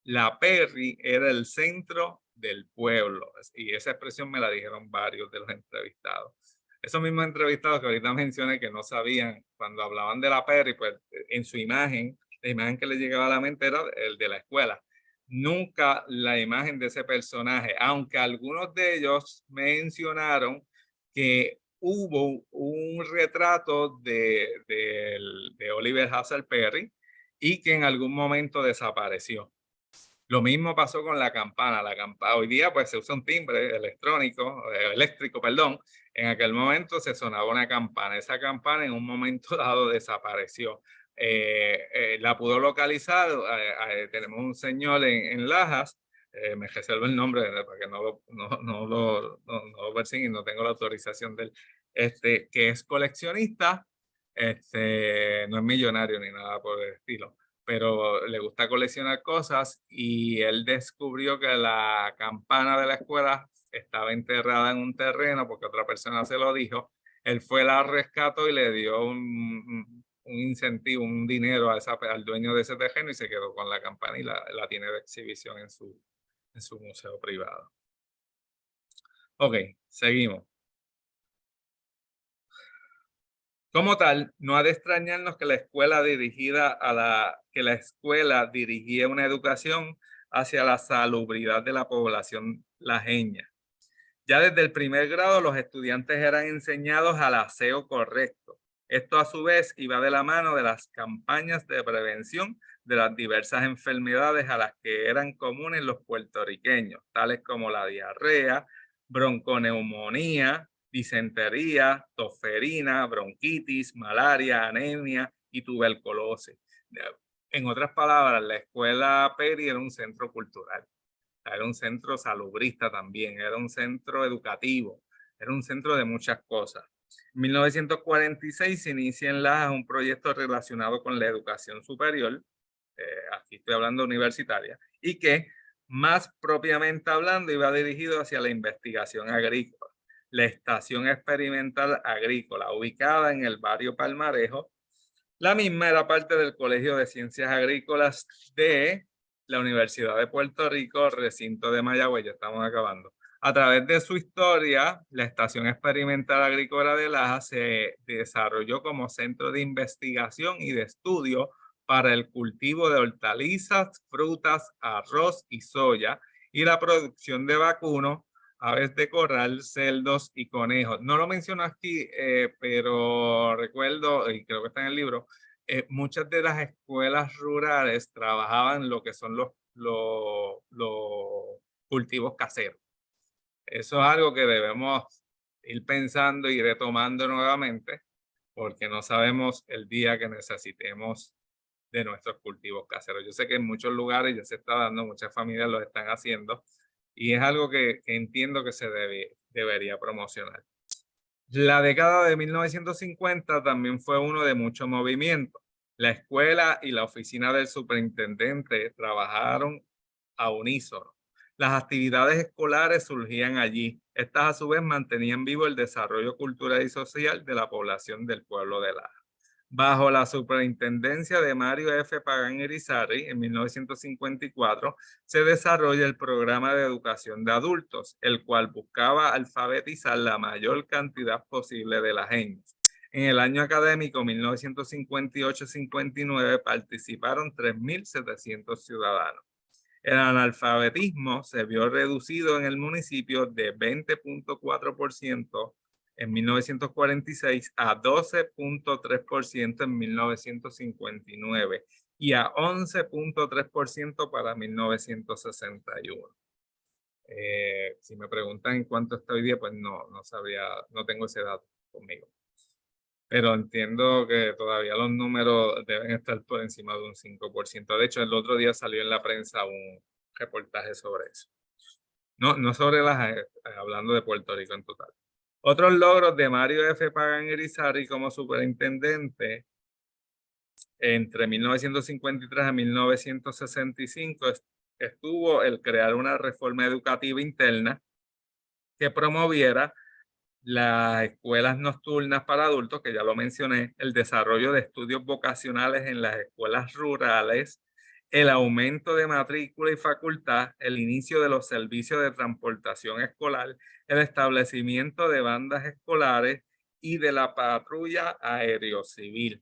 la Perry era el centro del pueblo. Y esa expresión me la dijeron varios de los entrevistados. Esos mismos entrevistados que ahorita mencioné que no sabían, cuando hablaban de la Perry, pues en su imagen, la imagen que les llegaba a la mente era el de la escuela. Nunca la imagen de ese personaje, aunque algunos de ellos mencionaron que hubo un retrato de Oliver Hazard Perry y que en algún momento desapareció. Lo mismo pasó con la campana. Hoy día pues se usa un timbre eléctrico, perdón. En aquel momento se sonaba una campana. Esa campana en un momento dado desapareció. La pudo localizar. Tenemos un señor en Lajas, me reservo el nombre para que no lo persiguen, no tengo la autorización de él, que es coleccionista, no es millonario ni nada por el estilo, pero le gusta coleccionar cosas y él descubrió que la campana de la escuela estaba enterrada en un terreno porque otra persona se lo dijo. Él fue, la rescató y le dio un incentivo, un dinero al dueño de ese terreno y se quedó con la campana y la tiene de exhibición en su museo privado. Ok, seguimos. Como tal, no ha de extrañarnos que la escuela dirigía una educación hacia la salubridad de la población lajeña. Ya desde el primer grado los estudiantes eran enseñados al aseo correcto. Esto a su vez iba de la mano de las campañas de prevención de las diversas enfermedades a las que eran comunes los puertorriqueños, tales como la diarrea, bronconeumonía, disentería, tosferina, bronquitis, malaria, anemia y tuberculosis. En otras palabras, la escuela Perry era un centro cultural. Era un centro salubrista también, era un centro educativo, era un centro de muchas cosas. En 1946 se inicia en Lajas un proyecto relacionado con la educación superior, aquí estoy hablando universitaria, y que más propiamente hablando iba dirigido hacia la investigación agrícola. La estación experimental agrícola, ubicada en el barrio Palmarejo, la misma era parte del Colegio de Ciencias Agrícolas de la Universidad de Puerto Rico, recinto de Mayagüez, ya estamos acabando. A través de su historia, la Estación Experimental Agrícola de Lajas se desarrolló como centro de investigación y de estudio para el cultivo de hortalizas, frutas, arroz y soya y la producción de vacunos, aves de corral, cerdos y conejos. No lo menciono aquí, pero recuerdo, y creo que está en el libro, muchas de las escuelas rurales trabajaban lo que son los cultivos caseros. Eso es algo que debemos ir pensando y retomando nuevamente, porque no sabemos el día que necesitemos de nuestros cultivos caseros. Yo sé que en muchos lugares ya se está dando, muchas familias lo están haciendo, y es algo que entiendo que se debería promocionar. La década de 1950 también fue uno de mucho movimiento. La escuela y la oficina del superintendente trabajaron a unísono. Las actividades escolares surgían allí. Estas a su vez mantenían vivo el desarrollo cultural y social de la población del pueblo de Lajas. Bajo la superintendencia de Mario F. Pagán Irizarry, en 1954, se desarrolla el programa de educación de adultos, el cual buscaba alfabetizar la mayor cantidad posible de lajeños. En el año académico 1958-59 participaron 3.700 ciudadanos. El analfabetismo se vio reducido en el municipio de 20.4% en 1946 a 12.3% en 1959 y a 11.3% para 1961. Si me preguntan en cuánto está hoy día, pues no sabría, no tengo ese dato conmigo. Pero entiendo que todavía los números deben estar por encima de un 5%. De hecho, el otro día salió en la prensa un reportaje sobre eso. No sobre hablando de Puerto Rico en total. Otros logros de Mario F. Pagán Irizarry como superintendente entre 1953 a 1965 estuvo el crear una reforma educativa interna que promoviera las escuelas nocturnas para adultos, que ya lo mencioné, el desarrollo de estudios vocacionales en las escuelas rurales, el aumento de matrícula y facultad, el inicio de los servicios de transportación escolar, el establecimiento de bandas escolares y de la patrulla aerocivil,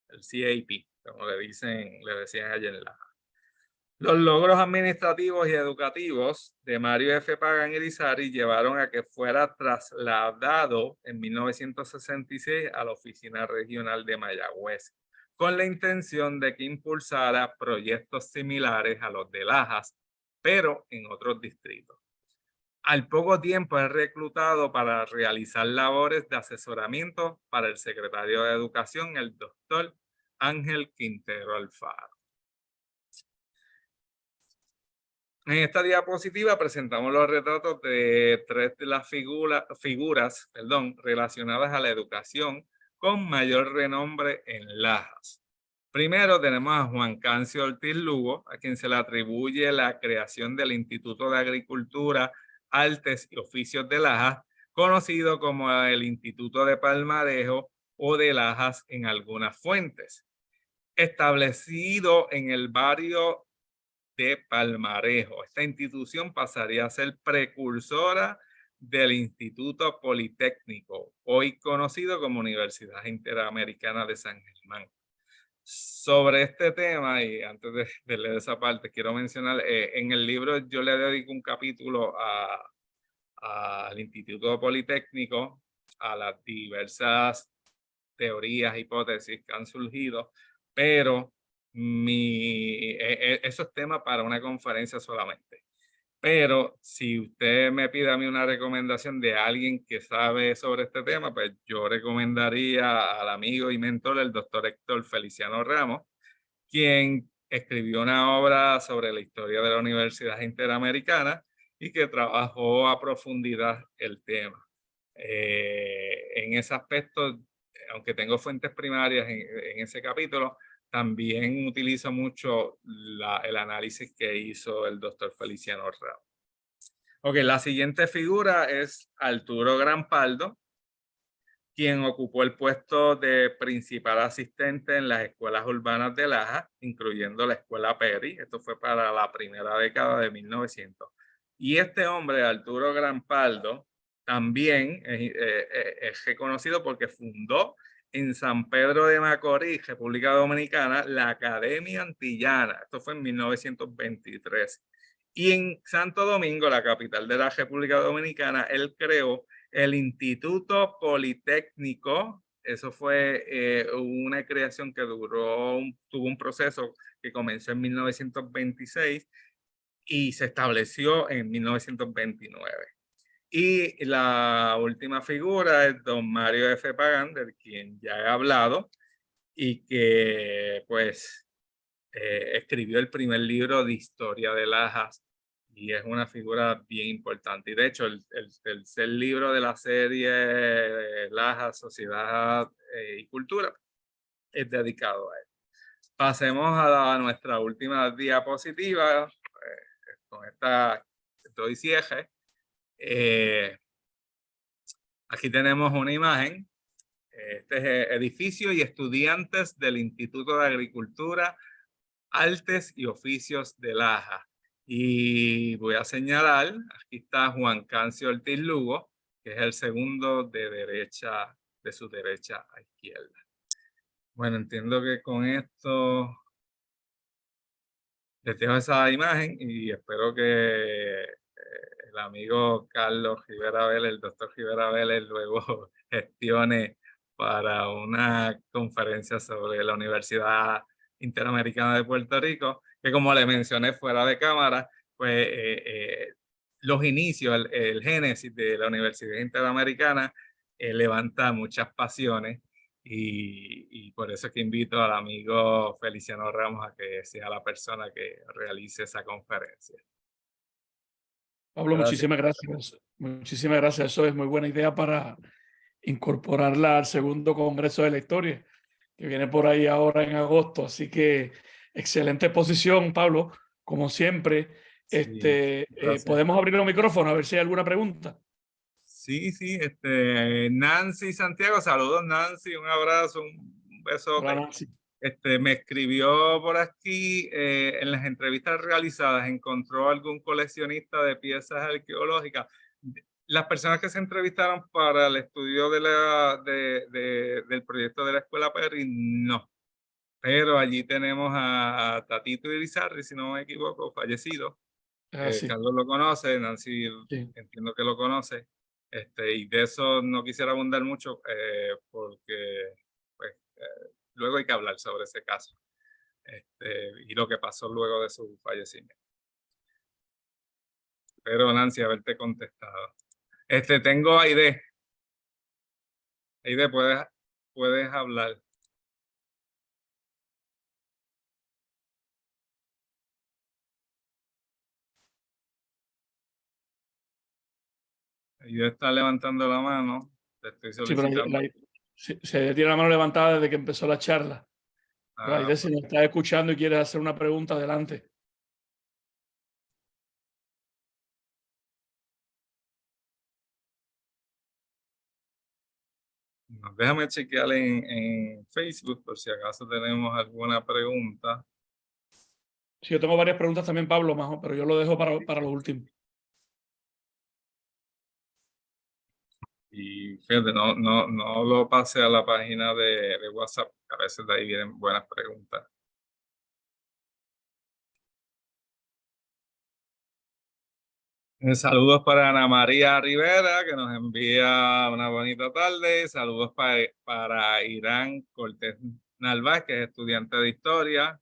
el CAP, como le decían ayer en la... Los logros administrativos y educativos de Mario F. Pagán Irizarry llevaron a que fuera trasladado en 1966 a la Oficina Regional de Mayagüez, con la intención de que impulsara proyectos similares a los de Lajas, pero en otros distritos. Al poco tiempo es reclutado para realizar labores de asesoramiento para el secretario de Educación, el doctor Ángel Quintero Alfaro. En esta diapositiva presentamos los retratos de tres de las figuras relacionadas a la educación con mayor renombre en Lajas. Primero tenemos a Juan Cancio Ortiz Lugo, a quien se le atribuye la creación del Instituto de Agricultura, Artes y Oficios de Lajas, conocido como el Instituto de Palmarejo o de Lajas en algunas fuentes. Establecido en el barrio de Palmarejo. Esta institución pasaría a ser precursora del Instituto Politécnico, hoy conocido como Universidad Interamericana de San Germán. Sobre este tema, y antes de leer esa parte, quiero mencionar, en el libro yo le dedico un capítulo al Instituto Politécnico, a las diversas teorías, hipótesis que han surgido, pero eso es tema para una conferencia solamente. Pero si usted me pide a mí una recomendación de alguien que sabe sobre este tema, pues yo recomendaría al amigo y mentor, el doctor Héctor Feliciano Ramos, quien escribió una obra sobre la historia de la Universidad Interamericana y que trabajó a profundidad el tema. En ese aspecto, aunque tengo fuentes primarias en ese capítulo, también utilizo mucho el análisis que hizo el doctor Feliciano Ramos. Ok, la siguiente figura es Arturo Grampaldo, quien ocupó el puesto de principal asistente en las escuelas urbanas de Lajas, incluyendo la escuela Perry. Esto fue para la primera década de 1900. Y este hombre, Arturo Grampaldo, también es reconocido porque fundó en San Pedro de Macorís, República Dominicana, la Academia Antillana. Esto fue en 1923. Y en Santo Domingo, la capital de la República Dominicana, él creó el Instituto Politécnico. Eso fue una creación que tuvo un proceso que comenzó en 1926 y se estableció en 1929. Y la última figura es don Mario F. Pagán, de quien ya he hablado, y que pues escribió el primer libro de historia de Lajas, y es una figura bien importante. Y de hecho, el tercer libro de la serie Lajas, Sociedad y Cultura es dedicado a él. Pasemos a nuestra última diapositiva. con esta doy cierre. Aquí tenemos una imagen. Este es edificio y estudiantes del Instituto de Agricultura, Artes y Oficios de Laja. Y voy a señalar, aquí está Juan Cancio Ortiz Lugo, que es el segundo de su derecha a izquierda. Bueno, entiendo que con esto les dejo esa imagen y espero que el amigo Carlos Rivera Vélez, el doctor Rivera Vélez, luego gestione para una conferencia sobre la Universidad Interamericana de Puerto Rico, que como le mencioné fuera de cámara, pues los inicios, el génesis de la Universidad Interamericana levanta muchas pasiones y por eso es que invito al amigo Feliciano Ramos a que sea la persona que realice esa conferencia. Pablo, Gracias. muchísimas gracias. Muchísimas gracias. Eso es muy buena idea para incorporarla al segundo Congreso de la Historia, que viene por ahí ahora en agosto. Así que excelente exposición, Pablo. Como siempre, Sí, gracias. podemos abrir los micrófonos a ver si hay alguna pregunta. Sí, Nancy Santiago, saludos Nancy, un abrazo, un besote. Hola, Nancy. Me escribió por aquí, en las entrevistas realizadas, encontró algún coleccionista de piezas arqueológicas. Las personas que se entrevistaron para el estudio del proyecto de la Escuela Perry, no. Pero allí tenemos a Tatito Irizarry, si no me equivoco, fallecido. Sí. Carlos lo conoce, Nancy Sí. entiendo que lo conoce. Y de eso no quisiera abundar mucho, porque pues, luego hay que hablar sobre ese caso, y lo que pasó luego de su fallecimiento. Pero Nancy, haberte contestado. Tengo a Aide. Aide, puedes hablar. Aide está levantando la mano. Te estoy Sí, pero solicitando. se tiene la mano levantada desde que empezó la charla. Pero Ah, ahí, si nos estás escuchando y quieres hacer una pregunta, adelante. déjame chequear en Facebook por si acaso tenemos alguna pregunta. Sí, yo tengo varias preguntas también, Pablo, Majo, pero yo lo dejo para lo último. Y fíjate, no lo pasé a la página de WhatsApp. A veces de ahí vienen buenas preguntas. Saludos para Ana María Rivera, que nos envía una bonita tarde. Saludos para Irán Cortés Narváez, que es estudiante de historia.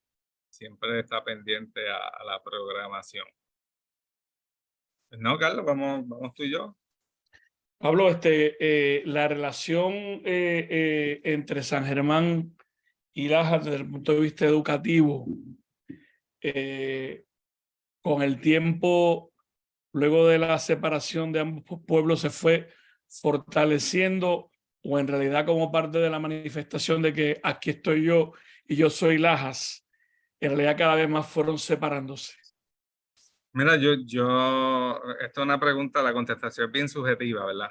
Siempre está pendiente a la programación. No, Carlos, vamos tú y yo. Pablo, la relación entre San Germán y Laja desde el punto de vista educativo, con el tiempo, luego de la separación de ambos pueblos, se fue fortaleciendo, o en realidad como parte de la manifestación de que aquí estoy yo y yo soy Lajas, en realidad cada vez más fueron separándose. Mira, esto es una pregunta, la contestación es bien subjetiva, ¿verdad?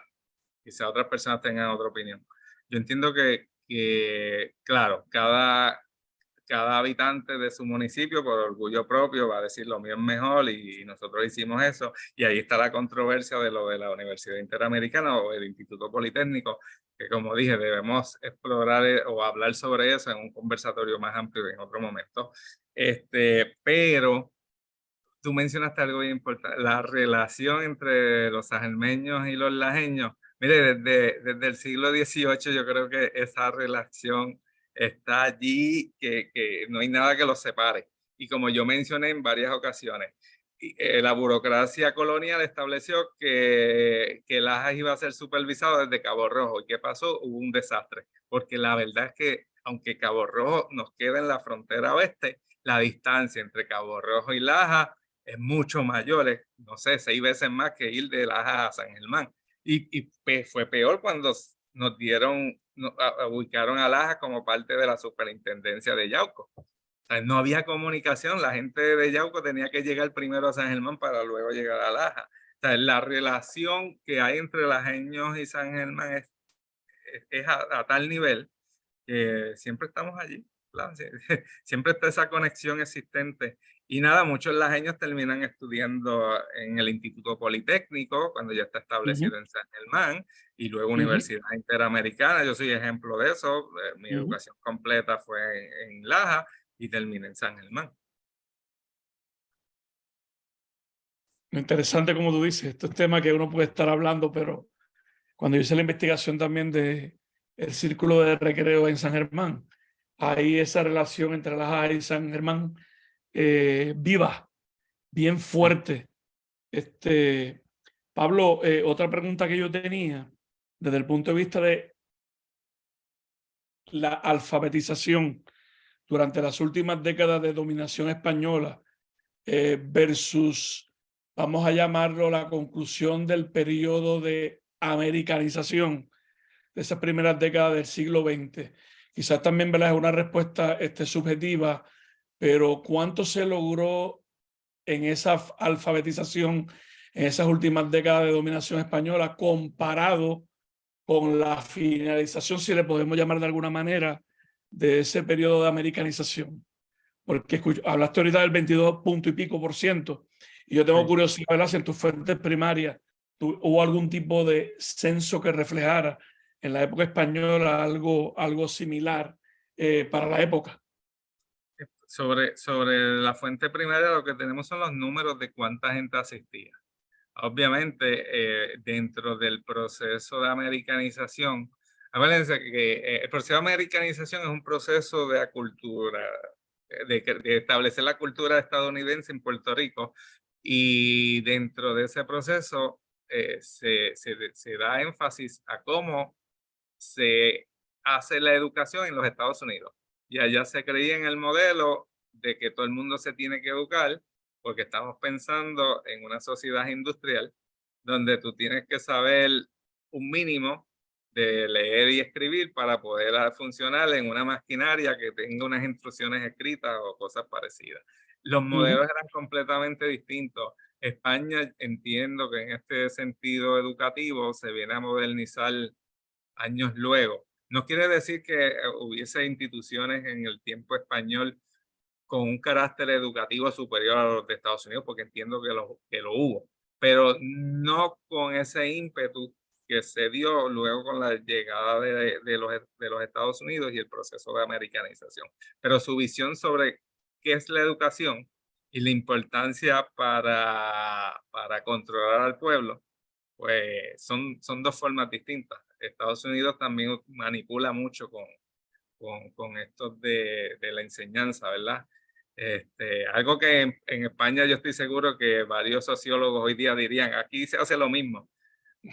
Quizá otras personas tengan otra opinión. Yo entiendo que claro, cada habitante de su municipio, por orgullo propio, va a decir lo mío es mejor y nosotros hicimos eso. Y ahí está la controversia de lo de la Universidad Interamericana o el Instituto Politécnico, que como dije, debemos explorar o hablar sobre eso en un conversatorio más amplio en otro momento. Pero tú mencionaste algo bien importante, la relación entre los sajermeños y los lajeños. Mire, desde el siglo XVIII yo creo que esa relación está allí, que no hay nada que los separe. Y como yo mencioné en varias ocasiones, la burocracia colonial estableció que Lajas iba a ser supervisado desde Cabo Rojo. ¿Y qué pasó? Hubo un desastre, porque la verdad es que aunque Cabo Rojo nos queda en la frontera oeste, la distancia entre Cabo Rojo y Lajas es mucho mayor, no sé, 6 veces más que ir de Lajas a San Germán. Y fue peor cuando nos ubicaron a Lajas como parte de la superintendencia de Yauco. sea, no había comunicación, la gente de Yauco tenía que llegar primero a San Germán para luego llegar a Laja. O sea, la relación que hay entre Lajeños y San Germán es a tal nivel que siempre estamos allí, claro, siempre está esa conexión existente. Y nada, muchos lajeños terminan estudiando en el Instituto Politécnico, cuando ya está Ujú, establecido en San Germán, y luego ujú, Universidad Interamericana. Yo soy ejemplo de eso. Mi ujú. educación completa fue en Laja y terminé en San Germán. Interesante como tú dices, esto es tema que uno puede estar hablando, pero cuando yo hice la investigación también de el círculo de recreo en San Germán, hay esa relación entre las AE y San Germán viva, bien Sí. fuerte. Este, Pablo, otra pregunta que yo tenía desde el punto de vista de la alfabetización durante las últimas décadas de dominación española versus, vamos a llamarlo, la conclusión del periodo de americanización de esas primeras décadas del siglo XX. Quizás también, ¿verdad?, es una respuesta subjetiva, pero ¿cuánto se logró en esa alfabetización en esas últimas décadas de dominación española comparado con la finalización, si le podemos llamar de alguna manera, de ese periodo de americanización? Porque hablaste ahorita del 22 punto y pico por ciento, y yo tengo Sí. curiosidad, ¿verdad?, si en tus fuentes primarias hubo algún tipo de censo que reflejara en la época española algo similar para la época. Sobre la fuente primaria, lo que tenemos son los números de cuánta gente asistía. Obviamente, dentro del proceso de americanización, acuérdense que el proceso de americanización es un proceso de acultura, de establecer la cultura estadounidense en Puerto Rico, y dentro de ese proceso se da énfasis a cómo se hace la educación en los Estados Unidos. Y allá se creía en el modelo de que todo el mundo se tiene que educar porque estamos pensando en una sociedad industrial donde tú tienes que saber un mínimo de leer y escribir para poder funcionar en una maquinaria que tenga unas instrucciones escritas o cosas parecidas. Los Ujú, modelos eran completamente distintos. España, entiendo que en este sentido educativo se viene a modernizar años luego. No quiere decir que hubiese instituciones en el tiempo español con un carácter educativo superior a los de Estados Unidos, porque entiendo que lo hubo, pero no con ese ímpetu que se dio luego con la llegada de los Estados Unidos y el proceso de americanización. Pero su visión sobre qué es la educación y la importancia para controlar al pueblo, pues son dos formas distintas. Estados Unidos también manipula mucho con esto de la enseñanza, ¿verdad? Algo que en España yo estoy seguro que varios sociólogos hoy día dirían, aquí se hace lo mismo,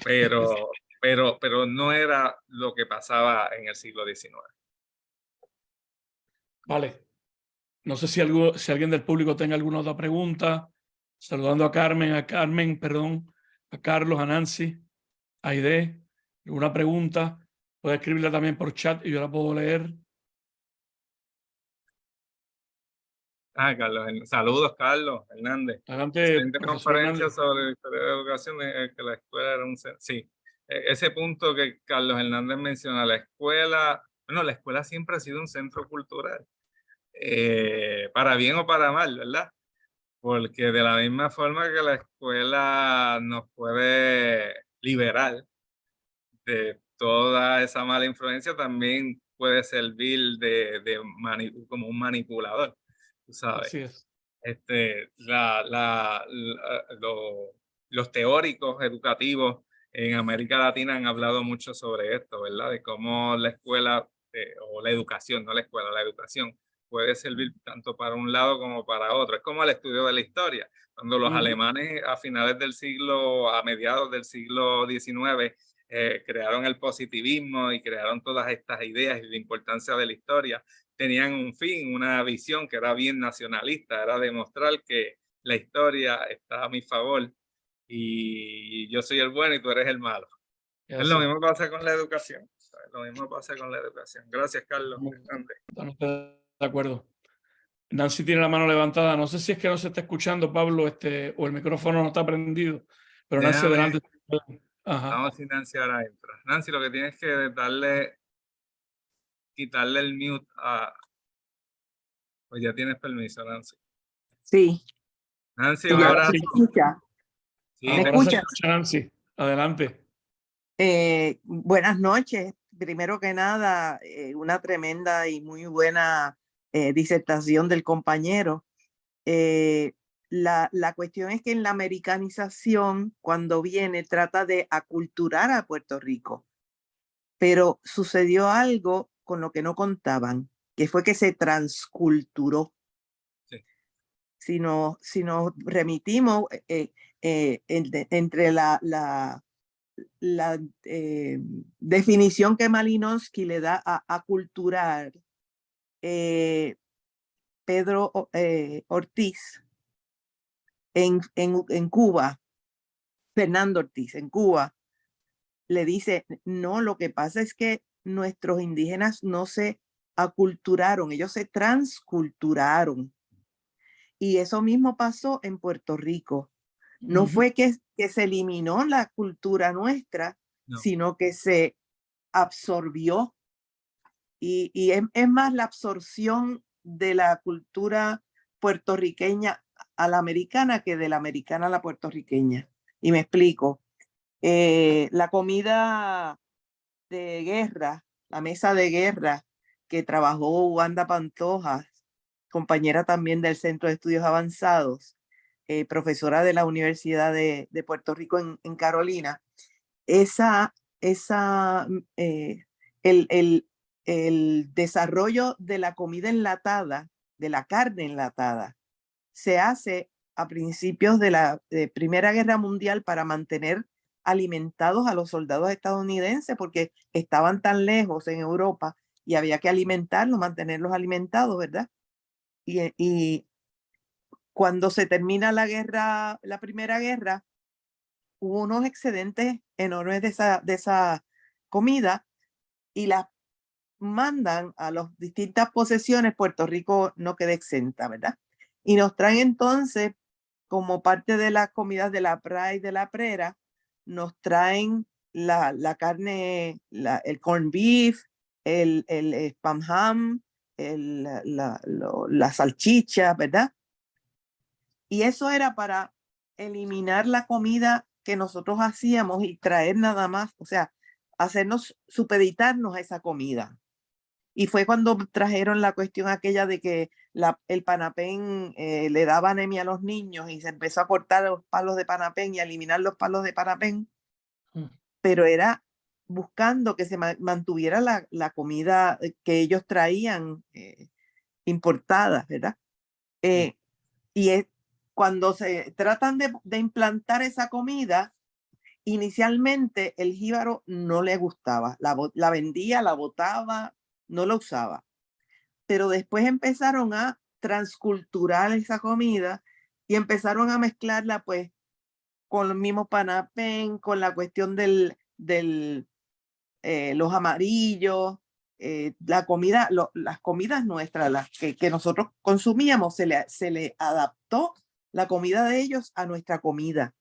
pero no era lo que pasaba en el siglo XIX. vale. No sé si alguien del público tenga alguna otra pregunta. Saludando a Carmen, perdón, a Carlos, a Nancy, a Aide. ¿Alguna pregunta? Puede escribirla también por chat y yo la puedo leer. Carlos, saludos, Carlos Hernández. Adelante, Excelente profesor conferencia Hernández. sobre la historia de la educación, que la escuela era sí, ese punto que Carlos Hernández menciona, la escuela, bueno, la escuela siempre ha sido un centro cultural, para bien o para mal, ¿verdad? Porque de la misma forma que la escuela nos puede liberar de toda esa mala influencia, también puede servir como un manipulador, tú sabes. Así es. Este, los teóricos educativos en América Latina han hablado mucho sobre esto, ¿verdad? De cómo la escuela, o la educación, no la escuela, la educación puede servir tanto para un lado como para otro. Es como el estudio de la historia. Cuando los Ujú, alemanes a mediados del siglo XIX, crearon el positivismo y crearon todas estas ideas y la importancia de la historia, tenían un fin, una visión que era bien nacionalista, era demostrar que la historia está a mi favor y yo soy el bueno y tú eres el malo. es Es lo así. mismo pasa con la educación. ¿Sabes? Lo mismo pasa con la educación. Gracias, Carlos Estamos Hernández. totalmente de acuerdo. Nancy tiene la mano levantada. No sé si es que no se está escuchando, Pablo, o el micrófono no está prendido, pero Nancy, Déjame, adelante. Ajá. vamos si Nancy ahora entra. Nancy, lo que tienes que quitarle el mute a... Pues ya tienes permiso, Nancy. Sí, Nancy, y un ya Ahora se sí, abrazo. escucha. Sí, ¿Me ahora se escuchas? escucha, Nancy. Adelante. Buenas noches. Primero que nada, una tremenda y muy buena disertación del compañero. La cuestión es que en la americanización, cuando viene, trata de aculturar a Puerto Rico, pero sucedió algo con lo que no contaban, que fue que se transculturó. sí. Si nos remitimos entre la definición que Malinowski le da a aculturar, Pedro Ortiz en Cuba, Fernando Ortiz en Cuba, le dice, no, lo que pasa es que nuestros indígenas no se aculturaron, ellos se transculturaron. Y eso mismo pasó en Puerto Rico. No fue que se eliminó la cultura nuestra, No. sino que se absorbió. Y es más la absorción de la cultura puertorriqueña a la americana que de la americana a la puertorriqueña. Y me explico. La comida de guerra, la mesa de guerra que trabajó Wanda Pantoja, compañera también del Centro de Estudios Avanzados, profesora de la Universidad de Puerto Rico en Carolina, esa, eh, el desarrollo de la comida enlatada, de la carne enlatada, se hace a principios de la Primera Guerra Mundial para mantener alimentados a los soldados estadounidenses porque estaban tan lejos en Europa y había que alimentarlos, mantenerlos alimentados, ¿verdad? Y cuando se termina la guerra, la Primera Guerra, hubo unos excedentes enormes de esa comida y la mandan a las distintas posesiones. Puerto Rico no queda exenta, ¿verdad? Y nos traen entonces, como parte de las comidas de la PRA y de la Prera, nos traen la carne, el corned beef, el spam ham, la salchicha, ¿verdad? Y eso era para eliminar la comida que nosotros hacíamos y traer nada más, o sea, hacernos supeditarnos a esa comida. Y fue cuando trajeron la cuestión aquella de que el panapén le daba anemia a los niños y se empezó a cortar los palos de panapén y a eliminar los palos de panapén, pero era buscando que se mantuviera la comida que ellos traían importada, ¿verdad? Y cuando se tratan de implantar esa comida, inicialmente el jíbaro no le gustaba, la vendía, la botaba, no la usaba. Pero después empezaron a transculturar esa comida y empezaron a mezclarla pues con los mismos panapén, con la cuestión los amarillos, la comida, las comidas nuestras, las que nosotros consumíamos, se le adaptó la comida de ellos a nuestra comida.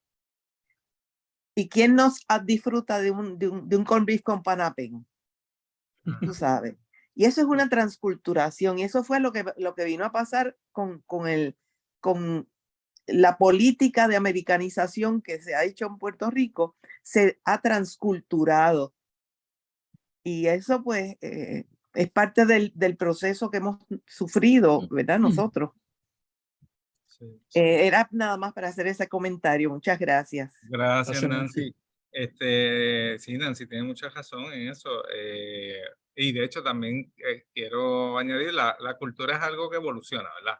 ¿Y quién nos disfruta de un corned beef con panapén? Tú sabes. Y eso es una transculturación. Y eso fue lo que vino a pasar con la política de americanización que se ha hecho en Puerto Rico. Se ha transculturado. Y eso pues es parte del proceso que hemos sufrido, ¿verdad? Nosotros. Sí. Era nada más para hacer ese comentario. Muchas gracias. Gracias, Nancy. Sí, Nancy tiene mucha razón en eso. Y de hecho también quiero añadir, la cultura es algo que evoluciona, ¿verdad?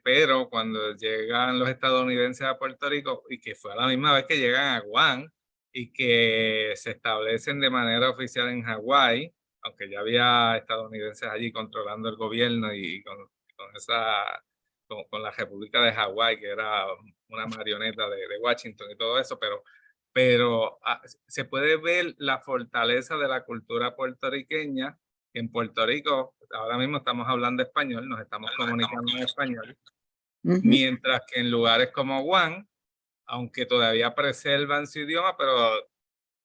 Pero cuando llegan los estadounidenses a Puerto Rico, y que fue a la misma vez que llegan a Guam, y que se establecen de manera oficial en Hawái, aunque ya había estadounidenses allí controlando el gobierno y con la República de Hawái, que era una marioneta de Washington y todo eso, pero se puede ver la fortaleza de la cultura puertorriqueña En Puerto Rico, ahora mismo estamos hablando español, nos estamos comunicando en español, mientras que en lugares como Guam, aunque todavía preservan su idioma, pero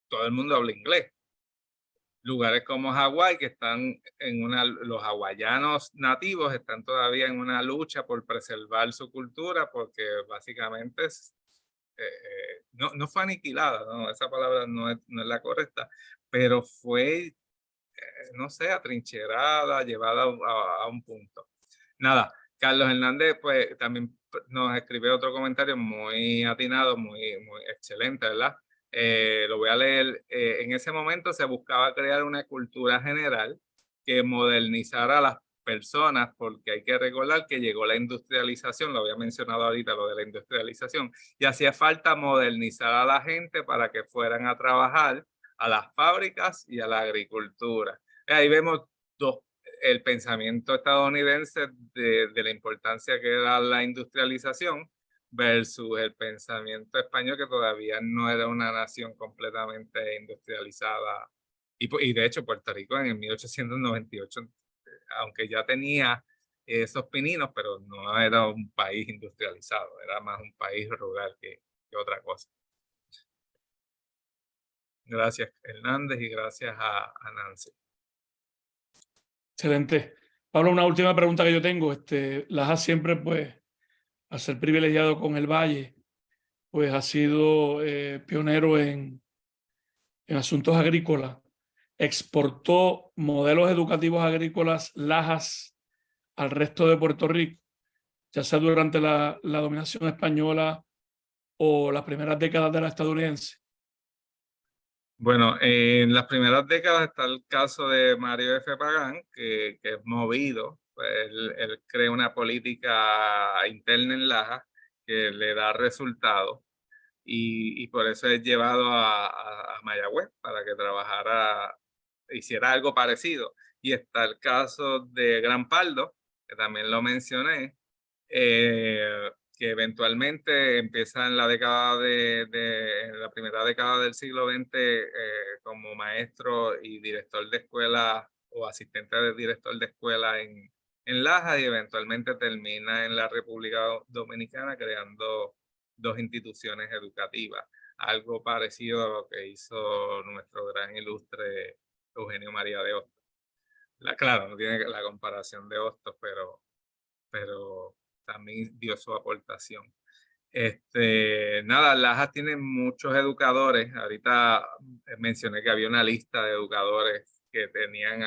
todo el mundo habla inglés. Lugares como Hawái, que están los hawaianos nativos están todavía en una lucha por preservar su cultura, porque básicamente no fue aniquilada, ¿no? Esa palabra no es la correcta, pero fue, no sé, atrincherada, llevada a un punto. Nada, Carlos Hernández pues también nos escribe otro comentario muy atinado, muy excelente, ¿verdad? Lo voy a leer. En ese momento se buscaba crear una cultura general que modernizara a las personas, porque hay que recordar que llegó la industrialización, lo había mencionado ahorita, lo de la industrialización, y hacía falta modernizar a la gente para que fueran a trabajar a las fábricas y a la agricultura. Ahí vemos el pensamiento estadounidense de la importancia que era la industrialización versus el pensamiento español, que todavía no era una nación completamente industrializada. Y de hecho, Puerto Rico en el 1898, aunque ya tenía esos pininos, pero no era un país industrializado, era más un país rural que otra cosa. Gracias, Hernández, y gracias a Nancy. Excelente. Pablo, una última pregunta que yo tengo. Laja siempre, pues, al ser privilegiado con el Valle, pues ha sido pionero en asuntos agrícolas. Exportó modelos educativos agrícolas Lajas al resto de Puerto Rico, ya sea durante la dominación española o las primeras décadas de la estadounidense. Bueno, en las primeras décadas está el caso de Mario F. Pagán, que es movido. Pues él crea una política interna en Laja que le da resultados, y por eso es llevado a Mayagüez para que hiciera algo parecido. Y está el caso de Gran Pardo, que también lo mencioné, que eventualmente empieza en la primera década del siglo XX como maestro y director de escuela o asistente de director de escuela en Laja, y eventualmente termina en la República Dominicana creando 2 instituciones educativas, algo parecido a lo que hizo nuestro gran ilustre Eugenio María de Hostos. Claro, no tiene la comparación de Hostos, pero también dio su aportación. Nada, Lajas tiene muchos educadores. Ahorita mencioné que había una lista de educadores que tenían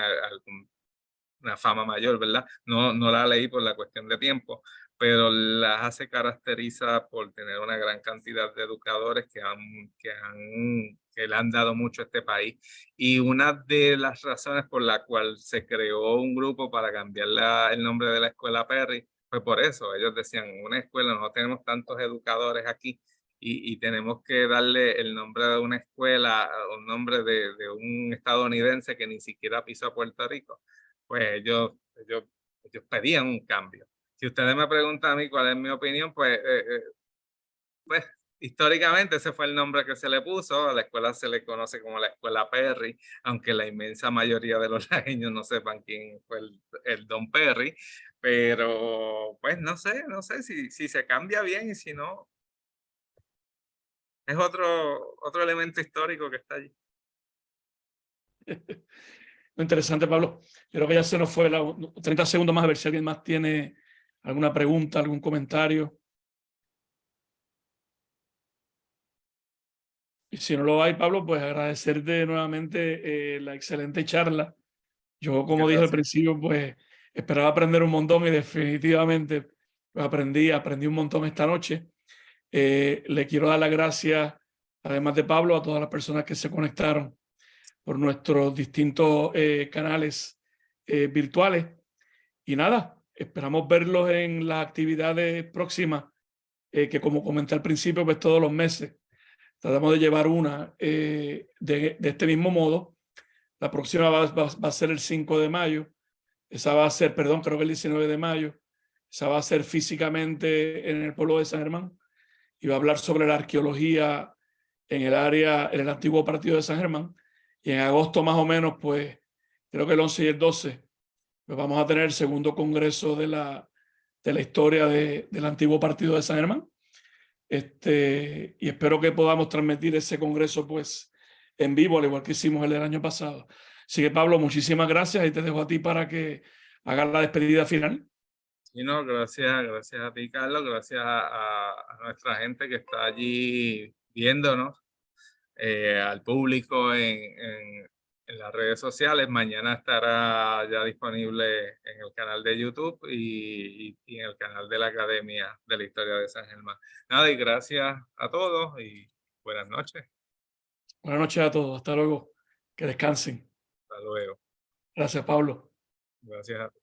una fama mayor, ¿verdad? No la leí por la cuestión de tiempo, pero Lajas se caracteriza por tener una gran cantidad de educadores que le han dado mucho a este país. Y una de las razones por la cual se creó un grupo para cambiar el nombre de la escuela Perry fue por eso. Ellos decían, una escuela, no tenemos tantos educadores aquí, y tenemos que darle el nombre de una escuela, un nombre de un estadounidense que ni siquiera pisó a Puerto Rico. Pues ellos pedían un cambio. Si ustedes me preguntan a mí cuál es mi opinión, pues históricamente ese fue el nombre que se le puso. A la escuela se le conoce como la escuela Perry, aunque la inmensa mayoría de los lajeños no sepan quién fue el Don Perry. Pero pues no sé si se cambia bien, y si no, es otro elemento histórico que está allí. Interesante, Pablo. Yo creo que ya se nos fue 30 segundos más, a ver si alguien más tiene alguna pregunta, algún comentario. Y si no lo hay, Pablo, pues agradecerte nuevamente la excelente charla. Yo, como dije al principio, pues esperaba aprender un montón, y definitivamente pues, aprendí un montón esta noche. Le quiero dar las gracias, además de Pablo, a todas las personas que se conectaron por nuestros distintos canales virtuales. Y nada, esperamos verlos en las actividades próximas, que como comenté al principio, pues todos los meses tratamos de llevar una de este mismo modo. La próxima va a ser el 5 de mayo. Esa va a ser, perdón, creo que el 19 de mayo. Esa va a ser físicamente en el pueblo de San Germán, y va a hablar sobre la arqueología en el antiguo partido de San Germán. Y en agosto más o menos, pues creo que el 11 y el 12, pues vamos a tener el segundo congreso de la historia del antiguo partido de San Germán. Y espero que podamos transmitir ese congreso pues en vivo, al igual que hicimos el del año pasado. Así que Pablo, muchísimas gracias y te dejo a ti para que hagas la despedida final. Y no, gracias a ti, Carlos, gracias a nuestra gente que está allí viéndonos, al público en las redes sociales. Mañana estará ya disponible en el canal de YouTube y en el canal de la Academia de la Historia de San Germán. Nada, y gracias a todos y buenas noches. Buenas noches a todos. Hasta luego. Que descansen. Hasta luego. Gracias, Pablo. Gracias a ti.